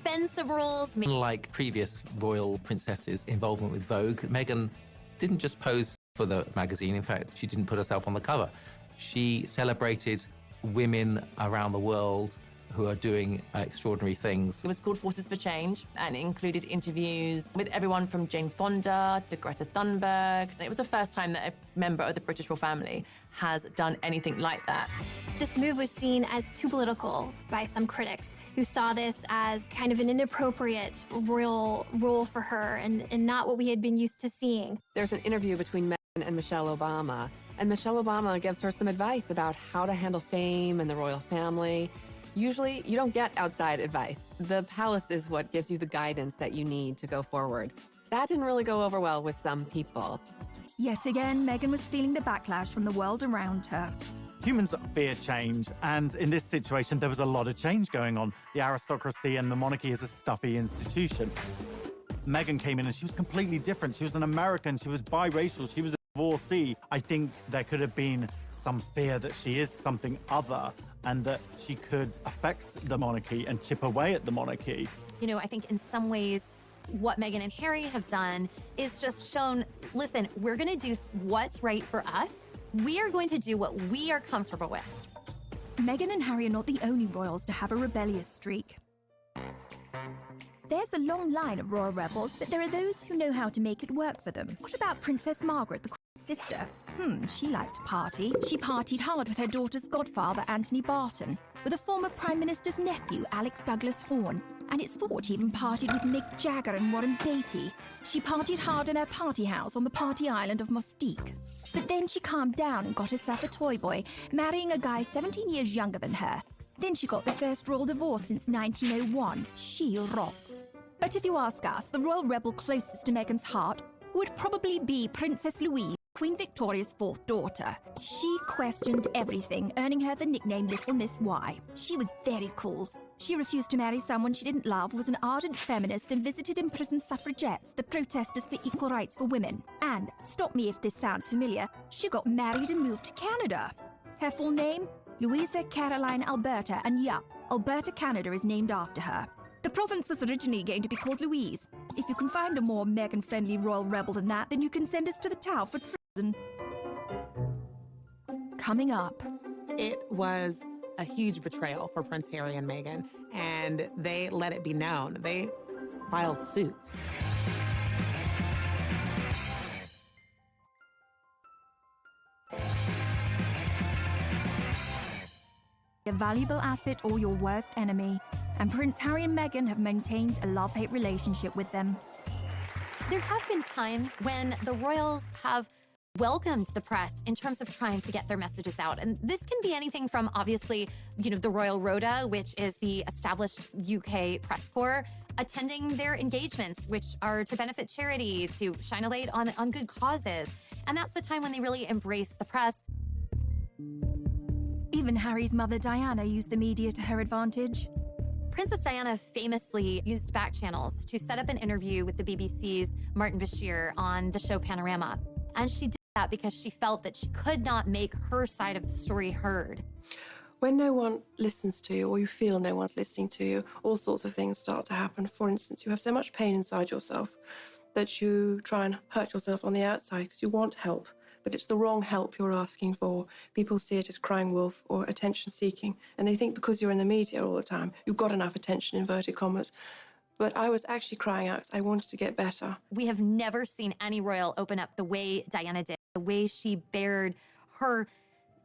bend some rules. Unlike previous royal princesses' involvement with Vogue, Meghan didn't just pose for the magazine. In fact, she didn't put herself on the cover. She celebrated women around the world who are doing extraordinary things. It was called Forces for Change, and it included interviews with everyone from Jane Fonda to Greta Thunberg. It was the first time that a member of the British royal family has done anything like that. This move was seen as too political by some critics, who saw this as kind of an inappropriate royal role for her and not what we had been used to seeing. There's an interview between Meghan and Michelle Obama, and Michelle Obama gives her some advice about how to handle fame and the royal family. Usually, you don't get outside advice. The palace is what gives you the guidance that you need to go forward. That didn't really go over well with some people. Yet again, Meghan was feeling the backlash from the world around her. Humans fear change, and in this situation, there was a lot of change going on. The aristocracy and the monarchy is a stuffy institution. Meghan came in and she was completely different. She was an American, she was biracial, she was a divorcee. I think there could have been some fear that she is something other and that she could affect the monarchy and chip away at the monarchy. You know, I think in some ways, what Meghan and Harry have done is just shown, listen, we're going to do what's right for us. We are going to do what we are comfortable with. Meghan and Harry are not the only royals to have a rebellious streak. There's a long line of royal rebels, but there are those who know how to make it work for them. What about Princess Margaret, the Queen's sister? She liked to party. She partied hard with her daughter's godfather, Anthony Barton. with a former Prime Minister's nephew, Alex Douglas Horne, and it's thought she even partied with Mick Jagger and Warren Beatty. She partied hard in her party house on the party island of Mustique. But then she calmed down and got herself a toy boy, marrying a guy 17 years younger than her. Then she got the first royal divorce since 1901. She rocks. But if you ask us, the royal rebel closest to Meghan's heart would probably be Princess Louise, Queen Victoria's fourth daughter. She questioned everything, earning her the nickname Little Miss Y. She was very cool. She refused to marry someone she didn't love, was an ardent feminist, and visited imprisoned suffragettes, the protesters for equal rights for women. And, stop me if this sounds familiar, she got married and moved to Canada. Her full name? Louisa Caroline Alberta, and yeah, Alberta, Canada is named after her. The province was originally going to be called Louise. If you can find a more Meghan-friendly royal rebel than that, then you can send us to the Tower for treason. Coming up. It was a huge betrayal for Prince Harry and Meghan, and they let it be known. They filed suit. A valuable asset or your worst enemy, and Prince Harry and Meghan have maintained a love-hate relationship with them. There have been times when the royals have welcomed the press in terms of trying to get their messages out. And this can be anything from, obviously, the Royal Rota, which is the established UK press corps, attending their engagements, which are to benefit charity, to shine a light on good causes. And that's the time when they really embrace the press. Even Harry's mother, Diana, used the media to her advantage. Princess Diana famously used back channels to set up an interview with the BBC's Martin Bashir on the show Panorama. And she did that because she felt that she could not make her side of the story heard. When no one listens to you, or you feel no one's listening to you, all sorts of things start to happen. For instance, you have so much pain inside yourself that you try and hurt yourself on the outside because you want help, but it's the wrong help you're asking for. People see it as crying wolf or attention seeking, and they think because you're in the media all the time, you've got enough attention, inverted commas. But I was actually crying out because I wanted to get better. We have never seen any royal open up the way Diana did, the way she bared her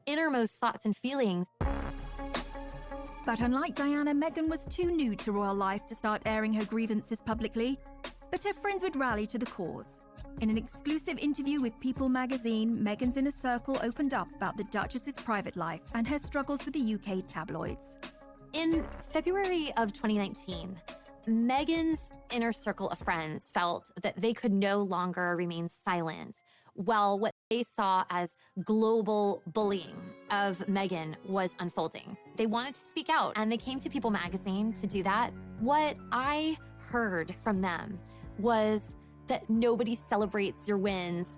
innermost thoughts and feelings. But unlike Diana, Meghan was too new to royal life to start airing her grievances publicly. But her friends would rally to the cause. In an exclusive interview with People magazine, Meghan's inner circle opened up about the Duchess's private life and her struggles with the UK tabloids. In February of 2019, Meghan's inner circle of friends felt that they could no longer remain silent while what they saw as global bullying of Meghan was unfolding. They wanted to speak out, and they came to People magazine to do that. What I heard from them was that nobody celebrates your wins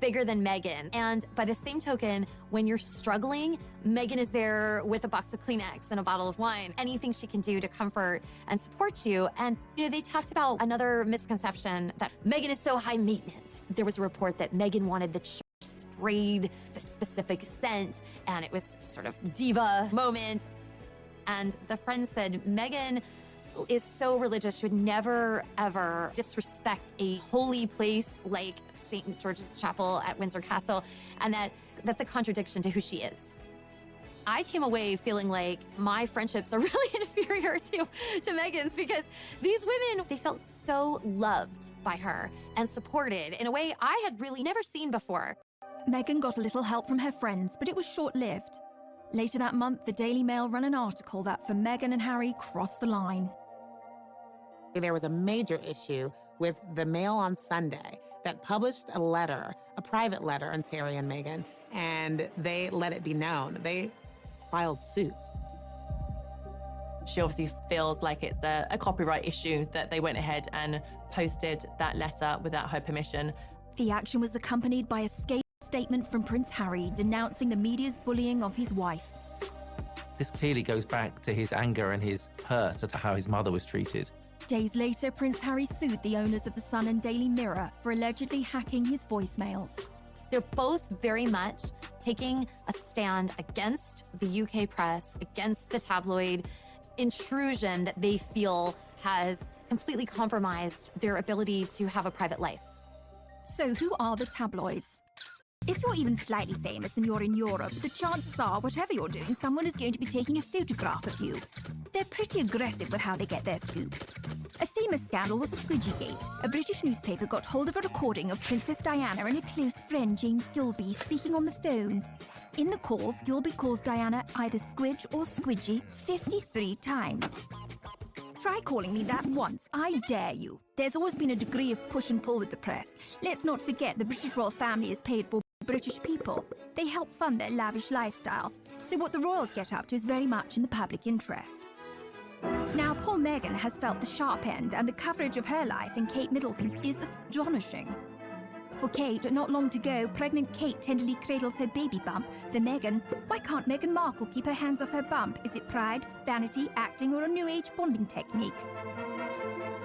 bigger than Meghan. And by the same token, when you're struggling, Meghan is there with a box of Kleenex and a bottle of wine, anything she can do to comfort and support you. And, they talked about another misconception that Meghan is so high maintenance. There was a report that Meghan wanted the church sprayed the specific scent, and it was sort of diva moment. And the friend said, Meghan is so religious, she would never, ever disrespect a holy place like St. George's Chapel at Windsor Castle, and that's a contradiction to who she is. I came away feeling like my friendships are really inferior to Meghan's, because these women, they felt so loved by her and supported in a way I had really never seen before. Meghan got a little help from her friends, but it was short-lived. Later that month, the Daily Mail ran an article that for Meghan and Harry crossed the line. There was a major issue with the Mail on Sunday that published a letter, a private letter, on Harry and Meghan, and they let it be known. They filed suit. She obviously feels like it's a copyright issue that they went ahead and posted that letter without her permission. The action was accompanied by a scathing statement from Prince Harry denouncing the media's bullying of his wife. This clearly goes back to his anger and his hurt at how his mother was treated. Days later, Prince Harry sued the owners of The Sun and Daily Mirror for allegedly hacking his voicemails. They're both very much taking a stand against the UK press, against the tabloid intrusion that they feel has completely compromised their ability to have a private life. So who are the tabloids? If you're even slightly famous and you're in Europe, the chances are, whatever you're doing, someone is going to be taking a photograph of you. They're pretty aggressive with how they get their scoops. A famous scandal was Squidgygate. A British newspaper got hold of a recording of Princess Diana and a close friend, James Gilby, speaking on the phone. In the calls, Gilby calls Diana either Squidge or Squidgy 53 times. Try calling me that once, I dare you. There's always been a degree of push and pull with the press. Let's not forget the British royal family is paid for British people. They help fund their lavish lifestyle. So what the royals get up to is very much in the public interest. Now, poor Meghan has felt the sharp end, and the coverage of her life in Kate Middleton's is astonishing. For Kate, not long to go, pregnant Kate tenderly cradles her baby bump. For Meghan, why can't Meghan Markle keep her hands off her bump? Is it pride, vanity, acting, or a new age bonding technique?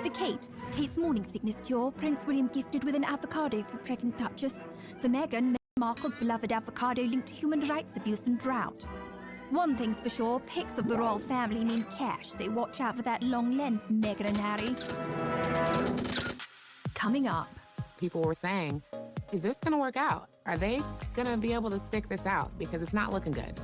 For Kate, Kate's morning sickness cure, Prince William gifted with an avocado for pregnant Duchess. For Meghan Markle's beloved avocado linked to human rights abuse and drought. One thing's for sure, pics of the royal family mean cash, so watch out for that long lens, Meghan and Harry. Coming up. People were saying, is this going to work out? Are they going to be able to stick this out? Because it's not looking good.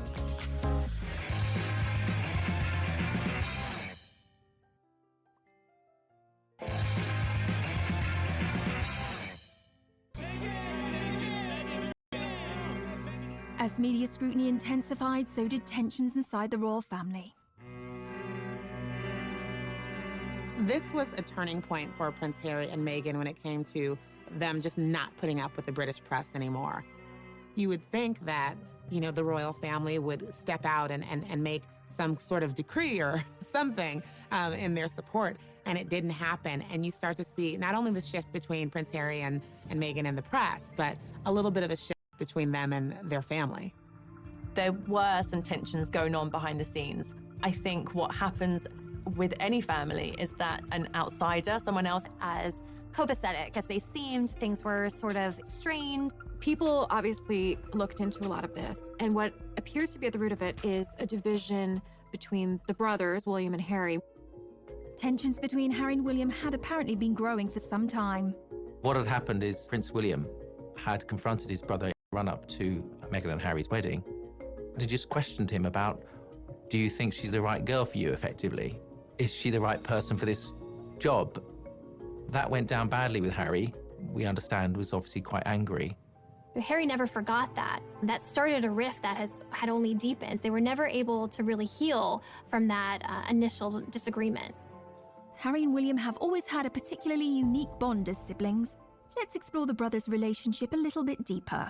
As media scrutiny intensified, so did tensions inside the royal family. This was a turning point for Prince Harry and Meghan when it came to them just not putting up with the British press anymore. You would think that, the royal family would step out and make some sort of decree or something in their support, and it didn't happen. And you start to see not only the shift between Prince Harry and Meghan and the press, but a little bit of a shift between them and their family. There were some tensions going on behind the scenes. I think what happens with any family is that an outsider, someone else, as copacetic as they seemed, things were sort of strained. People obviously looked into a lot of this, and what appears to be at the root of it is a division between the brothers, William and Harry. Tensions between Harry and William had apparently been growing for some time. What had happened is Prince William had confronted his brother in the run-up to Meghan and Harry's wedding. He just questioned him about, do you think she's the right girl for you, effectively? Is she the right person for this job? That went down badly with Harry. We understand was obviously quite angry. Harry never forgot that. That started a rift that had only deepened. They were never able to really heal from that initial disagreement. Harry and William have always had a particularly unique bond as siblings. Let's explore the brothers' relationship a little bit deeper.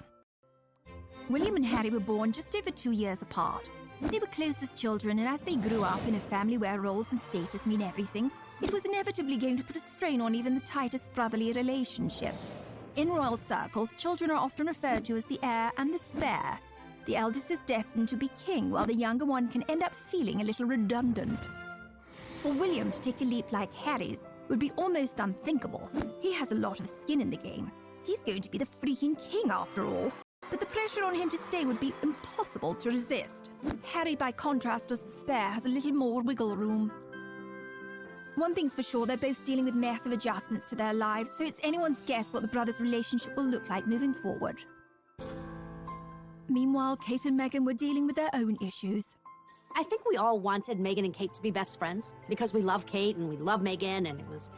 William and Harry were born just over 2 years apart. They were close as children, and as they grew up in a family where roles and status mean everything, it was inevitably going to put a strain on even the tightest brotherly relationship. In royal circles, children are often referred to as the heir and the spare. The eldest is destined to be king, while the younger one can end up feeling a little redundant. For William to take a leap like Harry's would be almost unthinkable. He has a lot of skin in the game. He's going to be the freaking king after all. But the pressure on him to stay would be impossible to resist. Harry, by contrast, as the spare, has a little more wiggle room. One thing's for sure, they're both dealing with massive adjustments to their lives, so it's anyone's guess what the brothers' relationship will look like moving forward. Meanwhile, Kate and Meghan were dealing with their own issues. I think we all wanted Meghan and Kate to be best friends because we love Kate and we love Meghan, and it was,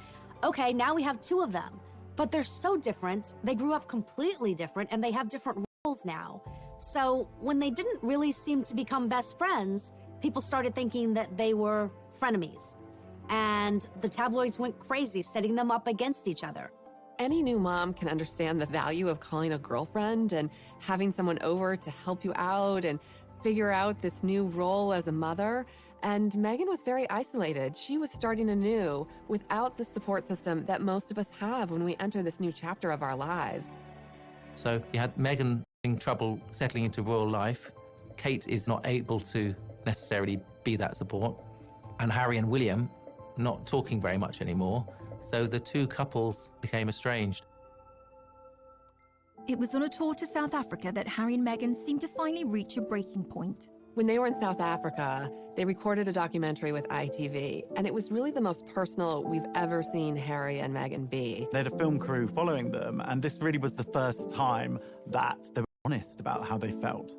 okay, now we have two of them. But they're so different. They grew up completely different, and they have different roles now. So when they didn't really seem to become best friends, people started thinking that they were frenemies. And the tabloids went crazy, setting them up against each other. Any new mom can understand the value of calling a girlfriend and having someone over to help you out and figure out this new role as a mother. And Meghan was very isolated. She was starting anew without the support system that most of us have when we enter this new chapter of our lives. So you had Meghan having trouble settling into royal life. Kate is not able to necessarily be that support. And Harry and William not talking very much anymore. So the two couples became estranged. It was on a tour to South Africa that Harry and Meghan seemed to finally reach a breaking point. When they were in South Africa, they recorded a documentary with ITV, and it was really the most personal we've ever seen Harry and Meghan be. They had a film crew following them, and this really was the first time that there honest about how they felt.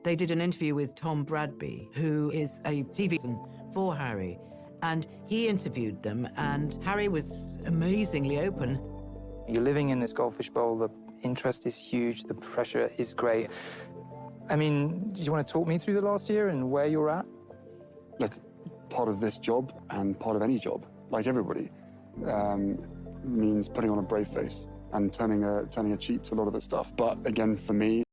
They did an interview with Tom Bradby, who is a TV for Harry, and he interviewed them, and Harry was amazingly open. You're living in this goldfish bowl, the interest is huge, the pressure is great. I mean, do you want to talk me through the last year and where you're at? Look, part of this job and part of any job, like everybody, means putting on a brave face and turning a cheek to a lot of the stuff. But again, for me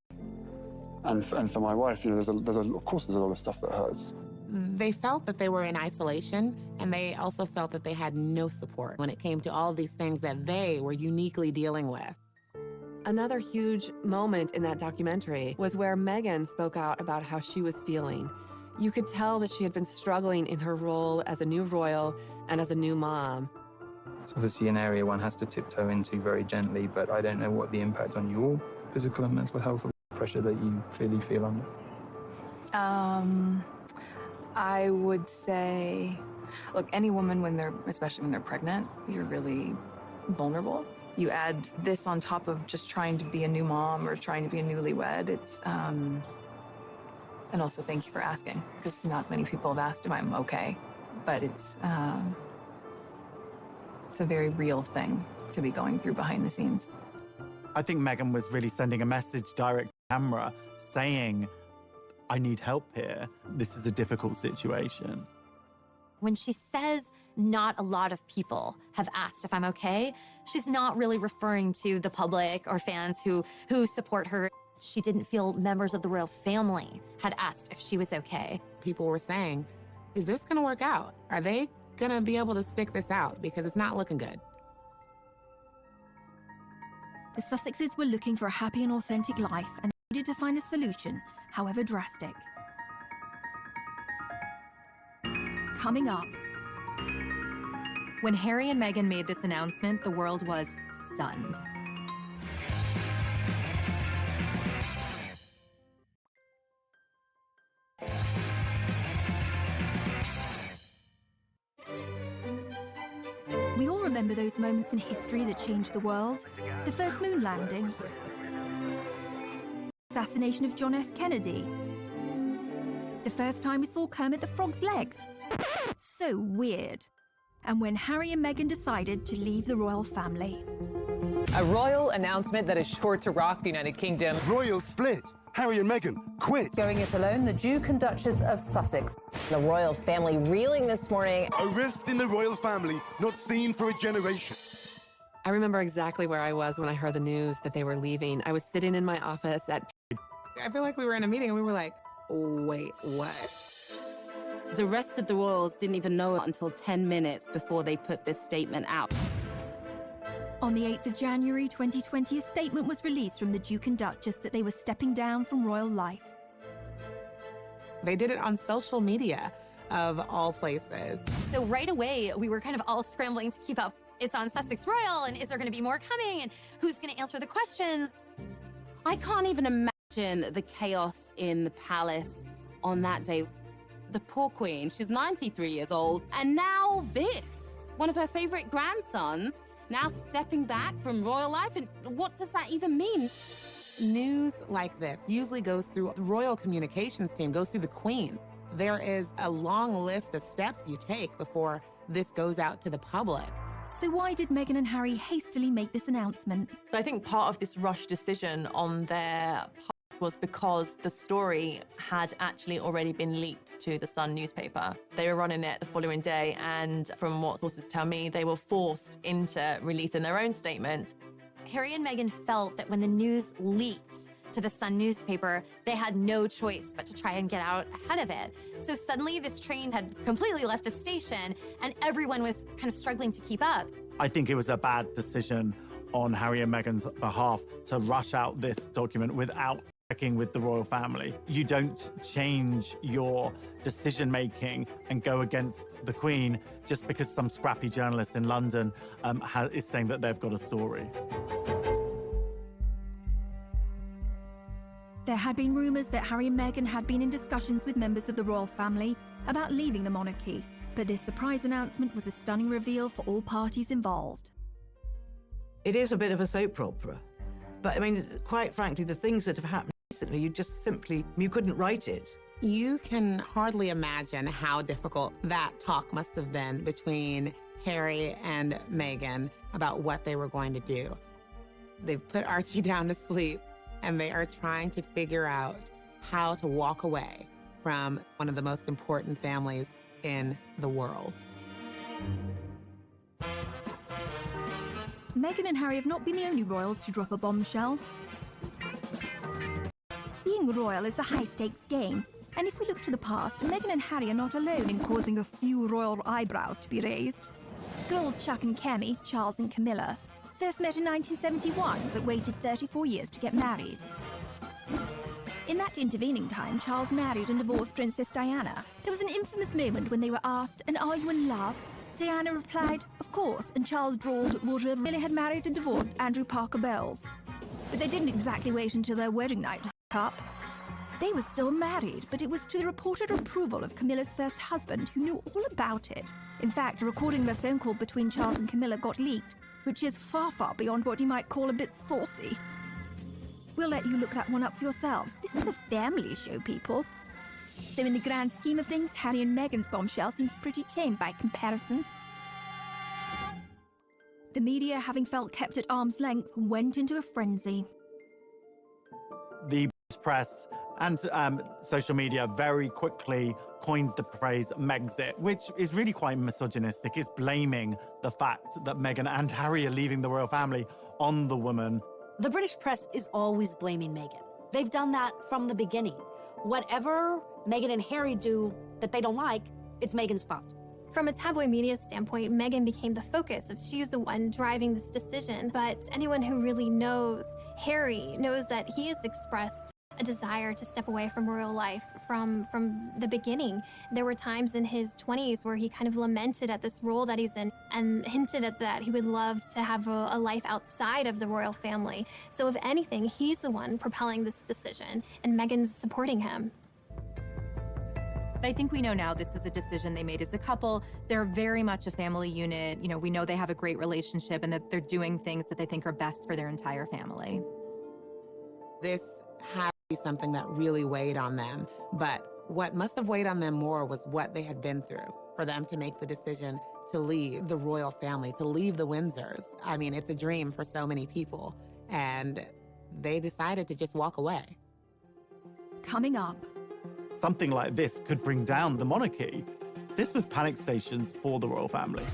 and for my wife, you know, of course there's a lot of stuff that hurts. They felt that they were in isolation, and they also felt that they had no support when it came to all these things that they were uniquely dealing with. Another huge moment in that documentary was where Meghan spoke out about how she was feeling. You could tell that she had been struggling in her role as a new royal and as a new mom. It's obviously an area one has to tiptoe into very gently, but I don't know what the impact on your physical and mental health or pressure that you clearly feel under. I would say, look, any woman, especially when they're pregnant, you're really vulnerable. You add this on top of just trying to be a new mom or trying to be a newlywed. It's, and also thank you for asking, because not many people have asked if I'm okay, but it's a very real thing to be going through behind the scenes. I think Meghan was really sending a message direct to camera saying, I need help here. This is a difficult situation. When she says not a lot of people have asked if I'm okay, she's not really referring to the public or fans who support her. She didn't feel members of the royal family had asked if she was okay. People were saying, is this going to work out? Are they going to be able to stick this out? Because it's not looking good. The Sussexes were looking for a happy and authentic life and needed to find a solution, however drastic. Coming up. When Harry and Meghan made this announcement, the world was stunned. We all remember those moments in history that changed the world. The first moon landing. Assassination of John F. Kennedy. The first time we saw Kermit the Frog's legs. So weird. And when Harry and Meghan decided to leave the royal family. A royal announcement that is sure to rock the United Kingdom. Royal split. Harry and Meghan quit. Going it alone, the Duke and Duchess of Sussex. The royal family reeling this morning. A rift in the royal family not seen for a generation. I remember exactly where I was when I heard the news that they were leaving. I was sitting in my office at... I feel like we were in a meeting and we were like, wait, what? The rest of the royals didn't even know it until 10 minutes before they put this statement out. On the 8th of January 2020, a statement was released from the Duke and Duchess that they were stepping down from royal life. They did it on social media, of all places. So right away, we were kind of all scrambling to keep up. It's on Sussex Royal, and is there going to be more coming? And who's going to answer the questions? I can't even imagine the chaos in the palace on that day. The poor queen, she's 93 years old, and now this. One of her favorite grandsons now stepping back from royal life, and what does that even mean? News like this usually goes through the royal communications team, goes through the queen. There is a long list of steps you take before this goes out to the public. So why did Meghan and Harry hastily make this announcement? I think part of this rush decision on their part was because the story had actually already been leaked to the Sun newspaper. They were running it the following day, and from what sources tell me, they were forced into releasing their own statement. Harry and Meghan felt that when the news leaked to the Sun newspaper, they had no choice but to try and get out ahead of it. So suddenly this train had completely left the station and everyone was kind of struggling to keep up. I think it was a bad decision on Harry and Meghan's behalf to rush out this document without checking with the royal family. You don't change your decision-making and go against the Queen just because some scrappy journalist in London is saying that they've got a story. There had been rumours that Harry and Meghan had been in discussions with members of the royal family about leaving the monarchy, but this surprise announcement was a stunning reveal for all parties involved. It is a bit of a soap opera, but I mean, quite frankly, the things that have happened recently, you couldn't write it. You can hardly imagine how difficult that talk must have been between Harry and Meghan about what they were going to do. They've put Archie down to sleep, and they are trying to figure out how to walk away from one of the most important families in the world. Meghan and Harry have not been the only royals to drop a bombshell. Being royal is a high-stakes game, and if we look to the past, Meghan and Harry are not alone in causing a few royal eyebrows to be raised. Good old Chuck and Kemi, Charles and Camilla, first met in 1971, but waited 34 years to get married. In that intervening time, Charles married and divorced Princess Diana. There was an infamous moment when they were asked, "And are you in love?" Diana replied, "Of course," and Charles drawled, "Would really had married and divorced Andrew Parker Bowles." But they didn't exactly wait until their wedding night to hook up. They were still married, but it was to the reported approval of Camilla's first husband, who knew all about it. In fact, a recording of a phone call between Charles and Camilla got leaked, which is far, far beyond what you might call a bit saucy. We'll let you look that one up for yourselves. This is a family show, people. So in the grand scheme of things, Harry and Meghan's bombshell seems pretty tame by comparison. The media, having felt kept at arm's length, went into a frenzy. The press and social media very quickly coined the phrase Megxit, which is really quite misogynistic. It's blaming the fact that Meghan and Harry are leaving the royal family on the woman. The British press is always blaming Meghan. They've done that from the beginning. Whatever Meghan and Harry do that they don't like, it's Meghan's fault. From a tabloid media standpoint, Meghan became the focus of she's the one driving this decision. But anyone who really knows Harry knows that he has expressed a desire to step away from royal life from the beginning. There were times in his 20s where he kind of lamented at this role that he's in and hinted at that he would love to have a life outside of the royal family. So if anything, he's the one propelling this decision, and Meghan's supporting him. But I think we know now this is a decision they made as a couple. They're very much a family unit. You know, we know they have a great relationship and that they're doing things that they think are best for their entire family. This had to be something that really weighed on them. But what must have weighed on them more was what they had been through for them to make the decision to leave the royal family, to leave the Windsors. I mean, it's a dream for so many people. And they decided to just walk away. Coming up. Something like this could bring down the monarchy. This was panic stations for the royal family.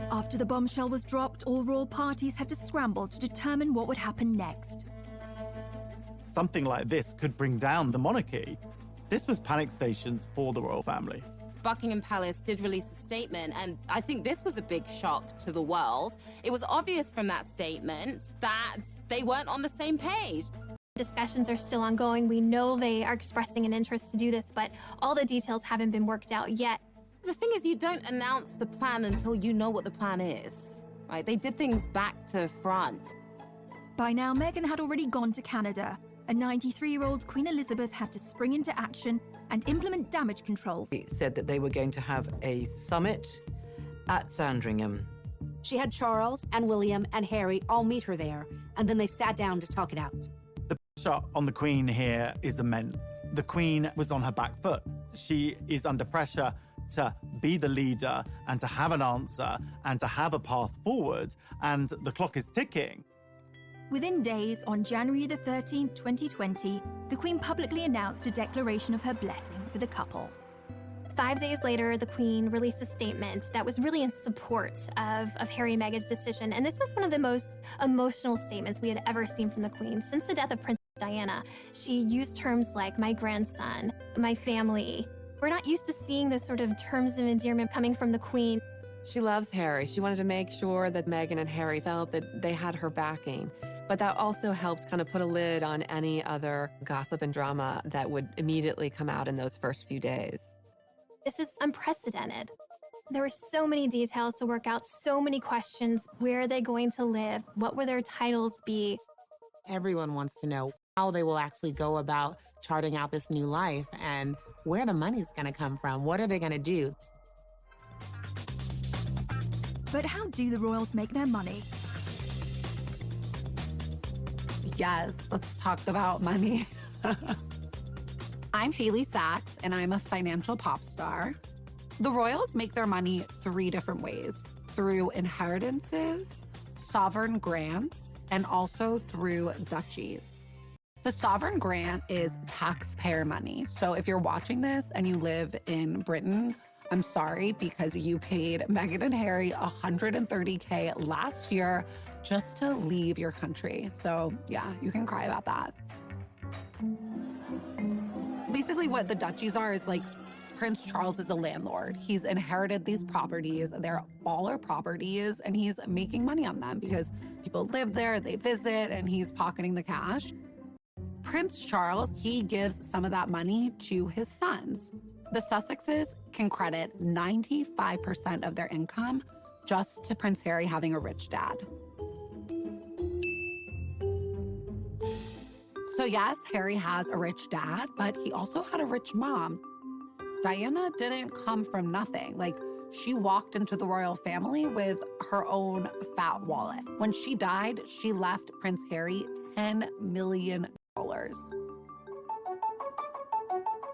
After the bombshell was dropped, all royal parties had to scramble to determine what would happen next. Something like this could bring down the monarchy. This was panic stations for the royal family. Buckingham Palace did release a statement, and I think this was a big shock to the world. It was obvious from that statement that they weren't on the same page. Discussions are still ongoing. We know they are expressing an interest to do this, but all the details haven't been worked out yet. The thing is, you don't announce the plan until you know what the plan is, right? They did things back to front. By now, Meghan had already gone to Canada. A 93-year-old Queen Elizabeth had to spring into action and implement damage control. He said that they were going to have a summit at Sandringham. She had Charles and William and Harry all meet her there, and then they sat down to talk it out. The pressure on the Queen here is immense. The Queen was on her back foot. She is under pressure to be the leader and to have an answer and to have a path forward, and the clock is ticking. Within days, on January the 13th, 2020, the Queen publicly announced a declaration of her blessing for the couple. 5 days later, the Queen released a statement that was really in support of Harry and Meghan's decision, and this was one of the most emotional statements we had ever seen from the Queen. Since the death of Princess Diana, she used terms like my grandson, my family. We're not used to seeing those sort of terms of endearment coming from the Queen. She loves Harry. She wanted to make sure that Meghan and Harry felt that they had her backing. But that also helped kind of put a lid on any other gossip and drama that would immediately come out in those first few days. This is unprecedented. There were so many details to work out, so many questions. Where are they going to live? What will their titles be? Everyone wants to know how they will actually go about charting out this new life and where the money's going to come from. What are they going to do? But how do the royals make their money? Yes, let's talk about money. I'm Haley Sachs, and I'm a financial pop star. The royals make their money 3 different ways: through inheritances, sovereign grants, and also through duchies. The sovereign grant is taxpayer money. So if you're watching this and you live in Britain, I'm sorry, because you paid Meghan and Harry $130K last year just to leave your country. So yeah, you can cry about that. Basically what the duchies are is like Prince Charles is a landlord. He's inherited these properties. They're all our properties, and he's making money on them because people live there, they visit, and he's pocketing the cash. Prince Charles, he gives some of that money to his sons. The Sussexes can credit 95% of their income just to Prince Harry having a rich dad. So yes, Harry has a rich dad, but he also had a rich mom. Diana didn't come from nothing. Like, she walked into the royal family with her own fat wallet. When she died, she left Prince Harry $10 million.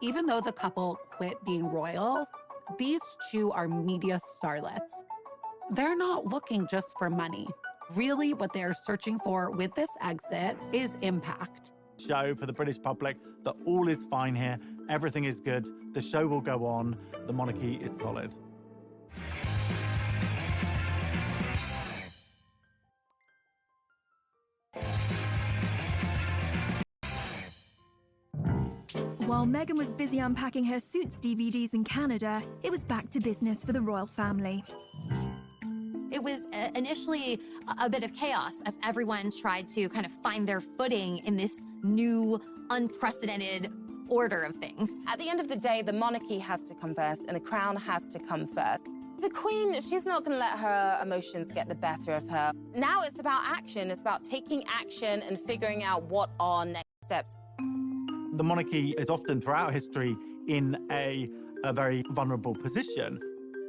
Even though the couple quit being royals, these two are media starlets. They're not looking just for money. Really, what they're searching for with this exit is impact. Show for the British public that all is fine here, everything is good, the show will go on, the monarchy is solid. While Meghan was busy unpacking her Suits DVDs in Canada, it was back to business for the royal family. It was initially a bit of chaos as everyone tried to kind of find their footing in this new, unprecedented order of things. At the end of the day, the monarchy has to come first and the crown has to come first. The Queen, she's not going to let her emotions get the better of her. Now it's about action. It's about taking action and figuring out what are next steps. The monarchy is often, throughout history, in a very vulnerable position.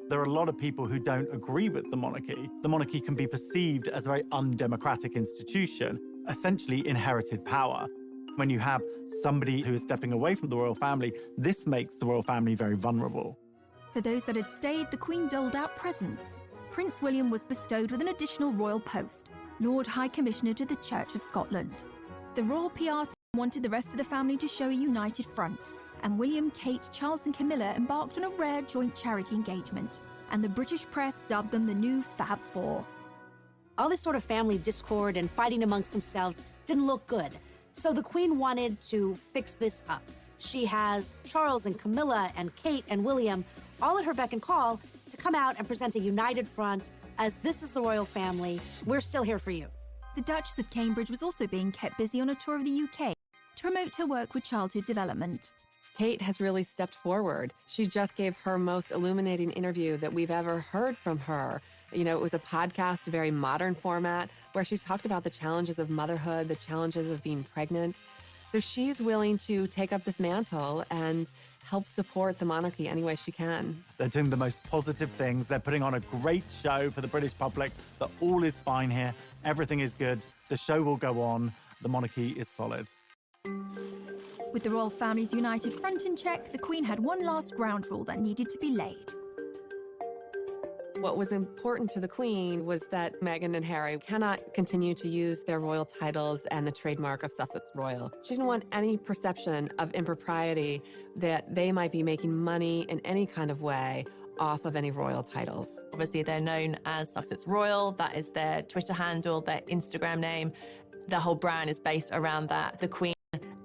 There are a lot of people who don't agree with the monarchy. The monarchy can be perceived as a very undemocratic institution, essentially inherited power. When you have somebody who is stepping away from the royal family, this makes the royal family very vulnerable. For those that had stayed, the Queen doled out presents. Prince William was bestowed with an additional royal post, Lord High Commissioner to the Church of Scotland. The royal PR team wanted the rest of the family to show a united front, and William, Kate, Charles and Camilla embarked on a rare joint charity engagement, and the British press dubbed them the new Fab Four. All this sort of family discord and fighting amongst themselves didn't look good, so the Queen wanted to fix this up. She has Charles and Camilla and Kate and William all at her beck and call to come out and present a united front as this is the royal family, we're still here for you. The Duchess of Cambridge was also being kept busy on a tour of the UK to promote her work with childhood development. Kate has really stepped forward. She just gave her most illuminating interview that we've ever heard from her. You know, it was a podcast, a very modern format, where she talked about the challenges of motherhood, the challenges of being pregnant. So she's willing to take up this mantle and help support the monarchy any way she can. They're doing the most positive things. They're putting on a great show for the British public, that all is fine here, everything is good, the show will go on, the monarchy is solid. With the royal family's united front in check, the Queen had one last ground rule that needed to be laid. What was important to the Queen was that Meghan and Harry cannot continue to use their royal titles and the trademark of Sussex Royal. She didn't want any perception of impropriety that they might be making money in any kind of way off of any royal titles. Obviously, they're known as Sussex Royal. That is their Twitter handle, their Instagram name. The whole brand is based around that. The Queen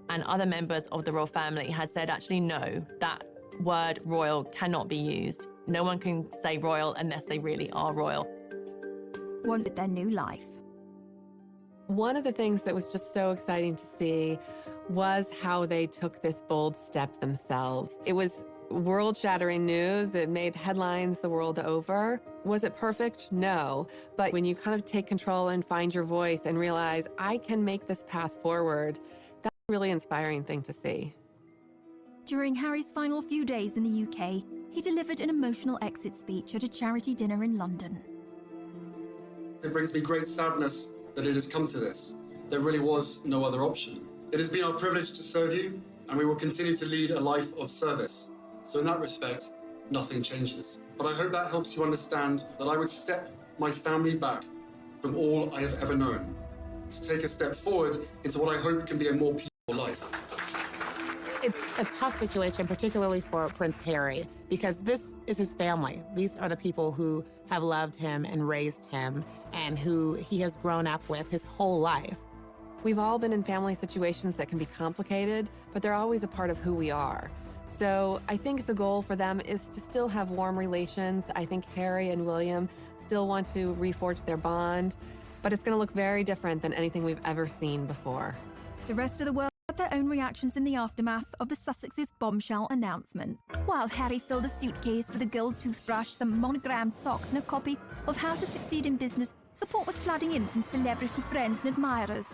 and other members of the royal family had said, actually, no, that word royal cannot be used. No one can say royal unless they really are royal. Wanted their new life. One of the things that was just so exciting to see was how they took this bold step themselves. It was world-shattering news. It made headlines the world over. Was it perfect? No. But when you kind of take control and find your voice and realize, I can make this path forward, Really inspiring thing to see. During Harry's final few days in the UK, he delivered an emotional exit speech at a charity dinner in London. It brings me great sadness that it has come to this. There really was no other option. It has been our privilege to serve you, and we will continue to lead a life of service. So in that respect, nothing changes. But I hope that helps you understand that I would step my family back from all I have ever known, to take a step forward into what I hope can be a more peaceful life. It's a tough situation, particularly for Prince Harry, because this is his family. These are the people who have loved him and raised him and who he has grown up with his whole life. We've all been in family situations that can be complicated, but they're always a part of who we are. So I think the goal for them is to still have warm relations. I think Harry and William still want to reforge their bond, but it's going to look very different than anything we've ever seen before. The rest of the world had their own reactions in the aftermath of the Sussex's bombshell announcement. While Harry filled a suitcase with a gold toothbrush, some monogrammed socks, and a copy of How to Succeed in Business, support was flooding in from celebrity friends and admirers.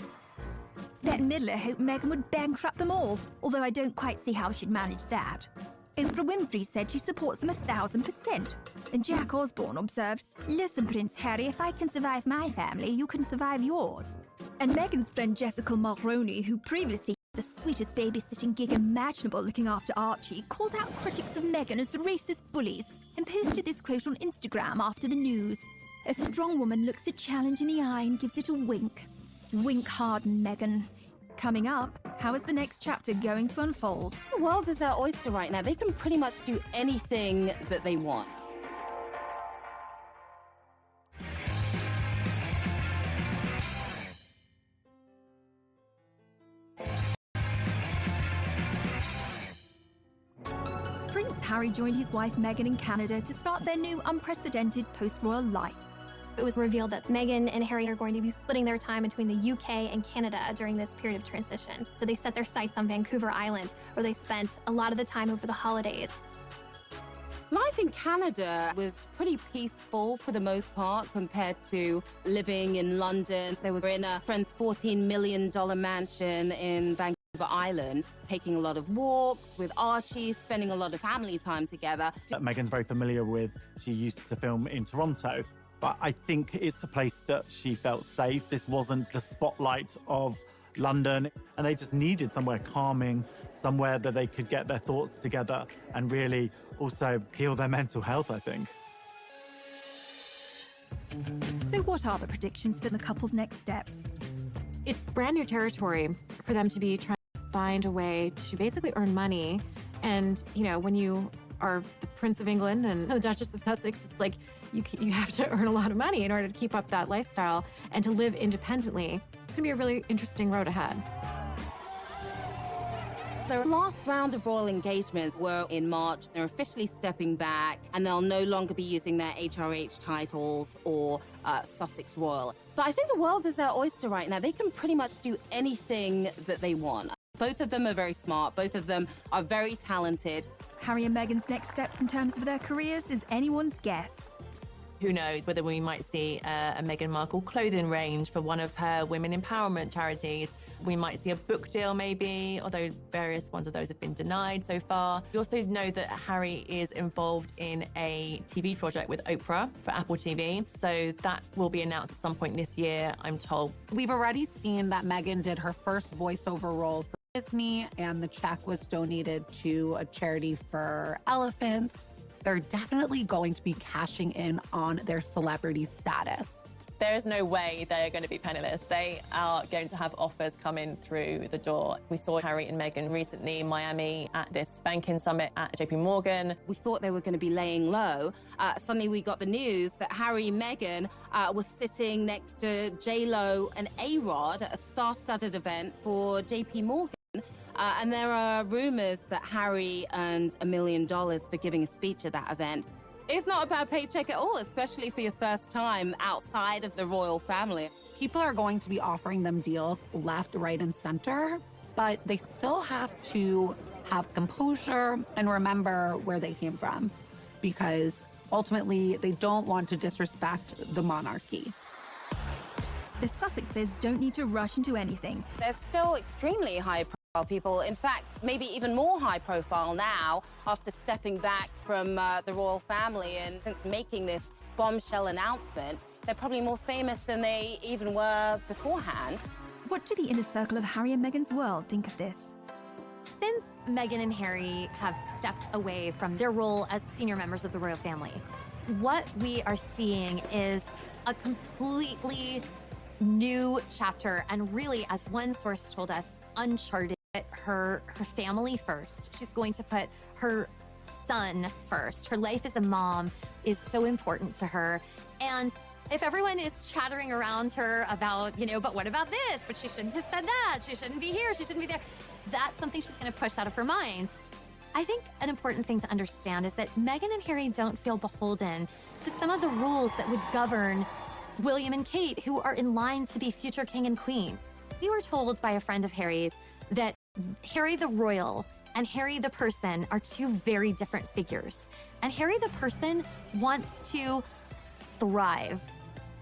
Bette Midler hoped Meghan would bankrupt them all, although I don't quite see how she'd manage that. Oprah Winfrey said she supports them 1,000%. And Jack Osborne observed, "Listen, Prince Harry, if I can survive my family, you can survive yours." And Meghan's friend Jessica Mulroney, who previously had the sweetest babysitting gig imaginable looking after Archie, called out critics of Meghan as racist bullies and posted this quote on Instagram after the news. "A strong woman looks a challenge in the eye and gives it a wink. Wink hard, Meghan." Coming up, how is the next chapter going to unfold? The world is their oyster right now. They can pretty much do anything that they want. Prince Harry joined his wife Meghan in Canada to start their new unprecedented post-royal life. It was revealed that Meghan and Harry are going to be splitting their time between the UK and Canada during this period of transition. So they set their sights on Vancouver Island, where they spent a lot of the time over the holidays. Life in Canada was pretty peaceful for the most part compared to living in London. They were in a friend's $14 million mansion in Vancouver Island, taking a lot of walks with Archie, spending a lot of family time together. Meghan's very familiar with. She used to film in Toronto. But I think it's a place that she felt safe. This wasn't the spotlight of London, and they just needed somewhere calming, somewhere that they could get their thoughts together and really also heal their mental health, I think. So what are the predictions for the couple's next steps? It's brand new territory for them to be trying to find a way to basically earn money. And, you know, when you are the Prince of England and the Duchess of Sussex, it's like you have to earn a lot of money in order to keep up that lifestyle and to live independently. It's gonna be a really interesting road ahead. Their last round of royal engagements were in March. They're officially stepping back, and they'll no longer be using their HRH titles or Sussex Royal. But I think the world is their oyster right now. They can pretty much do anything that they want. Both of them are very smart. Both of them are very talented. Harry and Meghan's next steps in terms of their careers is anyone's guess. Who knows whether we might see a Meghan Markle clothing range for one of her women empowerment charities. We might see a book deal maybe, although various ones of those have been denied so far. We also know that Harry is involved in a TV project with Oprah for Apple TV. So that will be announced at some point this year, I'm told. We've already seen that Meghan did her first voiceover role for Disney, and the check was donated to a charity for elephants. They're definitely going to be cashing in on their celebrity status. There is no way they are going to be penniless. They are going to have offers coming through the door. We saw Harry and Meghan recently in Miami at this banking summit at JP Morgan. We thought they were going to be laying low. Suddenly we got the news that Harry and Meghan was sitting next to J-Lo and A-Rod at a star-studded event for JP Morgan. And there are rumors that Harry earned $1 million for giving a speech at that event. It's not a bad paycheck at all, especially for your first time outside of the royal family. People are going to be offering them deals left, right, and center, but they still have to have composure and remember where they came from, because ultimately they don't want to disrespect the monarchy. The Sussexes don't need to rush into anything. There's still extremely high people. In fact, maybe even more high profile now after stepping back from the royal family. And since making this bombshell announcement, they're probably more famous than they even were beforehand. What do the inner circle of Harry and Meghan's world think of this? Since Meghan and Harry have stepped away from their role as senior members of the royal family, what we are seeing is a completely new chapter, and really, as one source told us, uncharted. Her family first. She's going to put her son first. Her life as a mom is so important to her. And if everyone is chattering around her about, but what about this? But she shouldn't have said that. She shouldn't be here. She shouldn't be there. That's something she's going to push out of her mind. I think an important thing to understand is that Meghan and Harry don't feel beholden to some of the rules that would govern William and Kate, who are in line to be future king and queen. We were told by a friend of Harry's that Harry the royal and Harry the person are two very different figures. And Harry the person wants to thrive.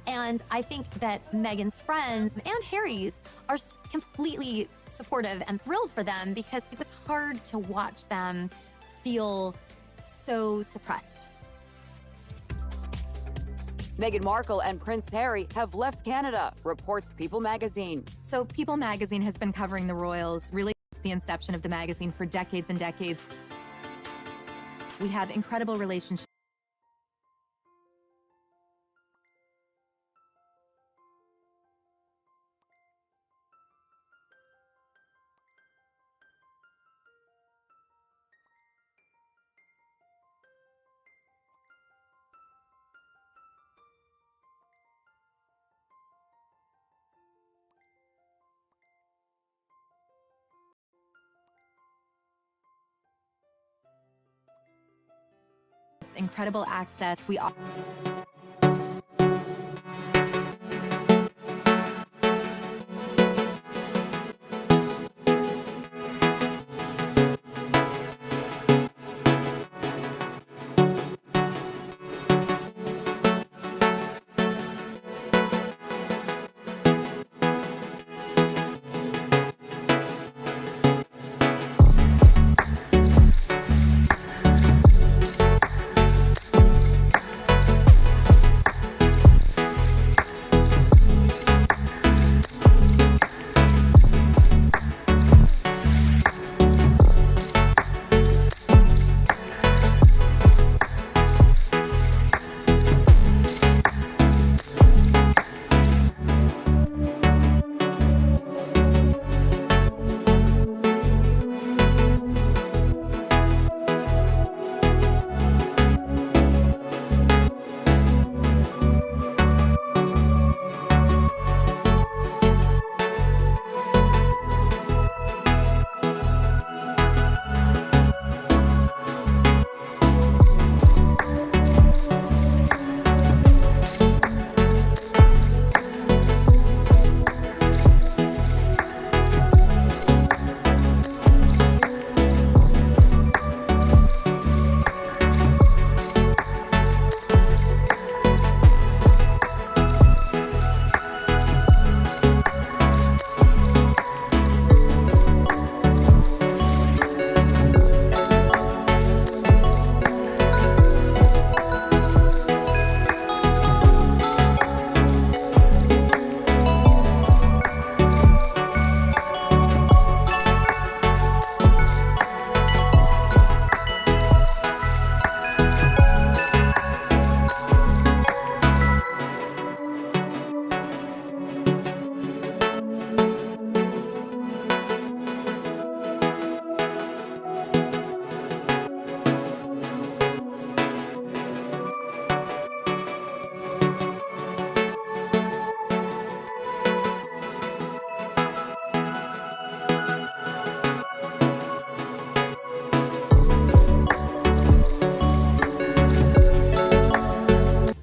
And I think that Meghan's friends and Harry's are completely supportive and thrilled for them, because it was hard to watch them feel so suppressed. Meghan Markle and Prince Harry have left Canada, reports People magazine. So People magazine has been covering the royals really since the inception of the magazine for decades and decades. We have incredible relationships. Incredible access. We all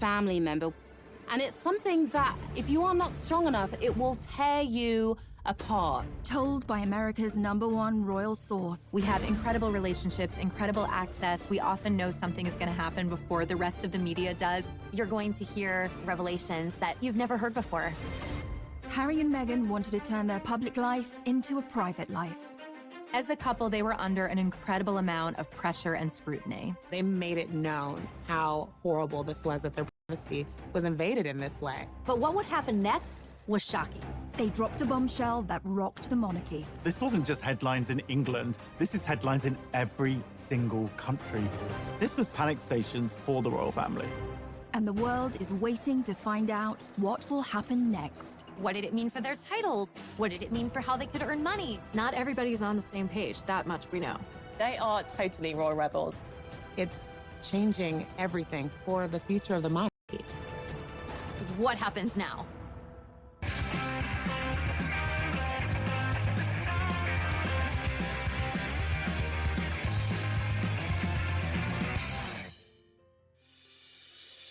family member. And it's something that, if you are not strong enough, it will tear you apart. Told by America's #1 royal source. We have incredible relationships, incredible access. We often know something is going to happen before the rest of the media does. You're going to hear revelations that you've never heard before. Harry and Meghan wanted to turn their public life into a private life. As a couple, they were under an incredible amount of pressure and scrutiny. They made it known how horrible this was, that their privacy was invaded in this way. But what would happen next was shocking. They dropped a bombshell that rocked the monarchy. This wasn't just headlines in England. This is headlines in every single country. This was panic stations for the royal family. And the world is waiting to find out what will happen next. What did it mean for their titles? What did it mean for how they could earn money? Not everybody's on the same page, that much we know. They are totally royal rebels. It's changing everything for the future of the monarchy. What happens now?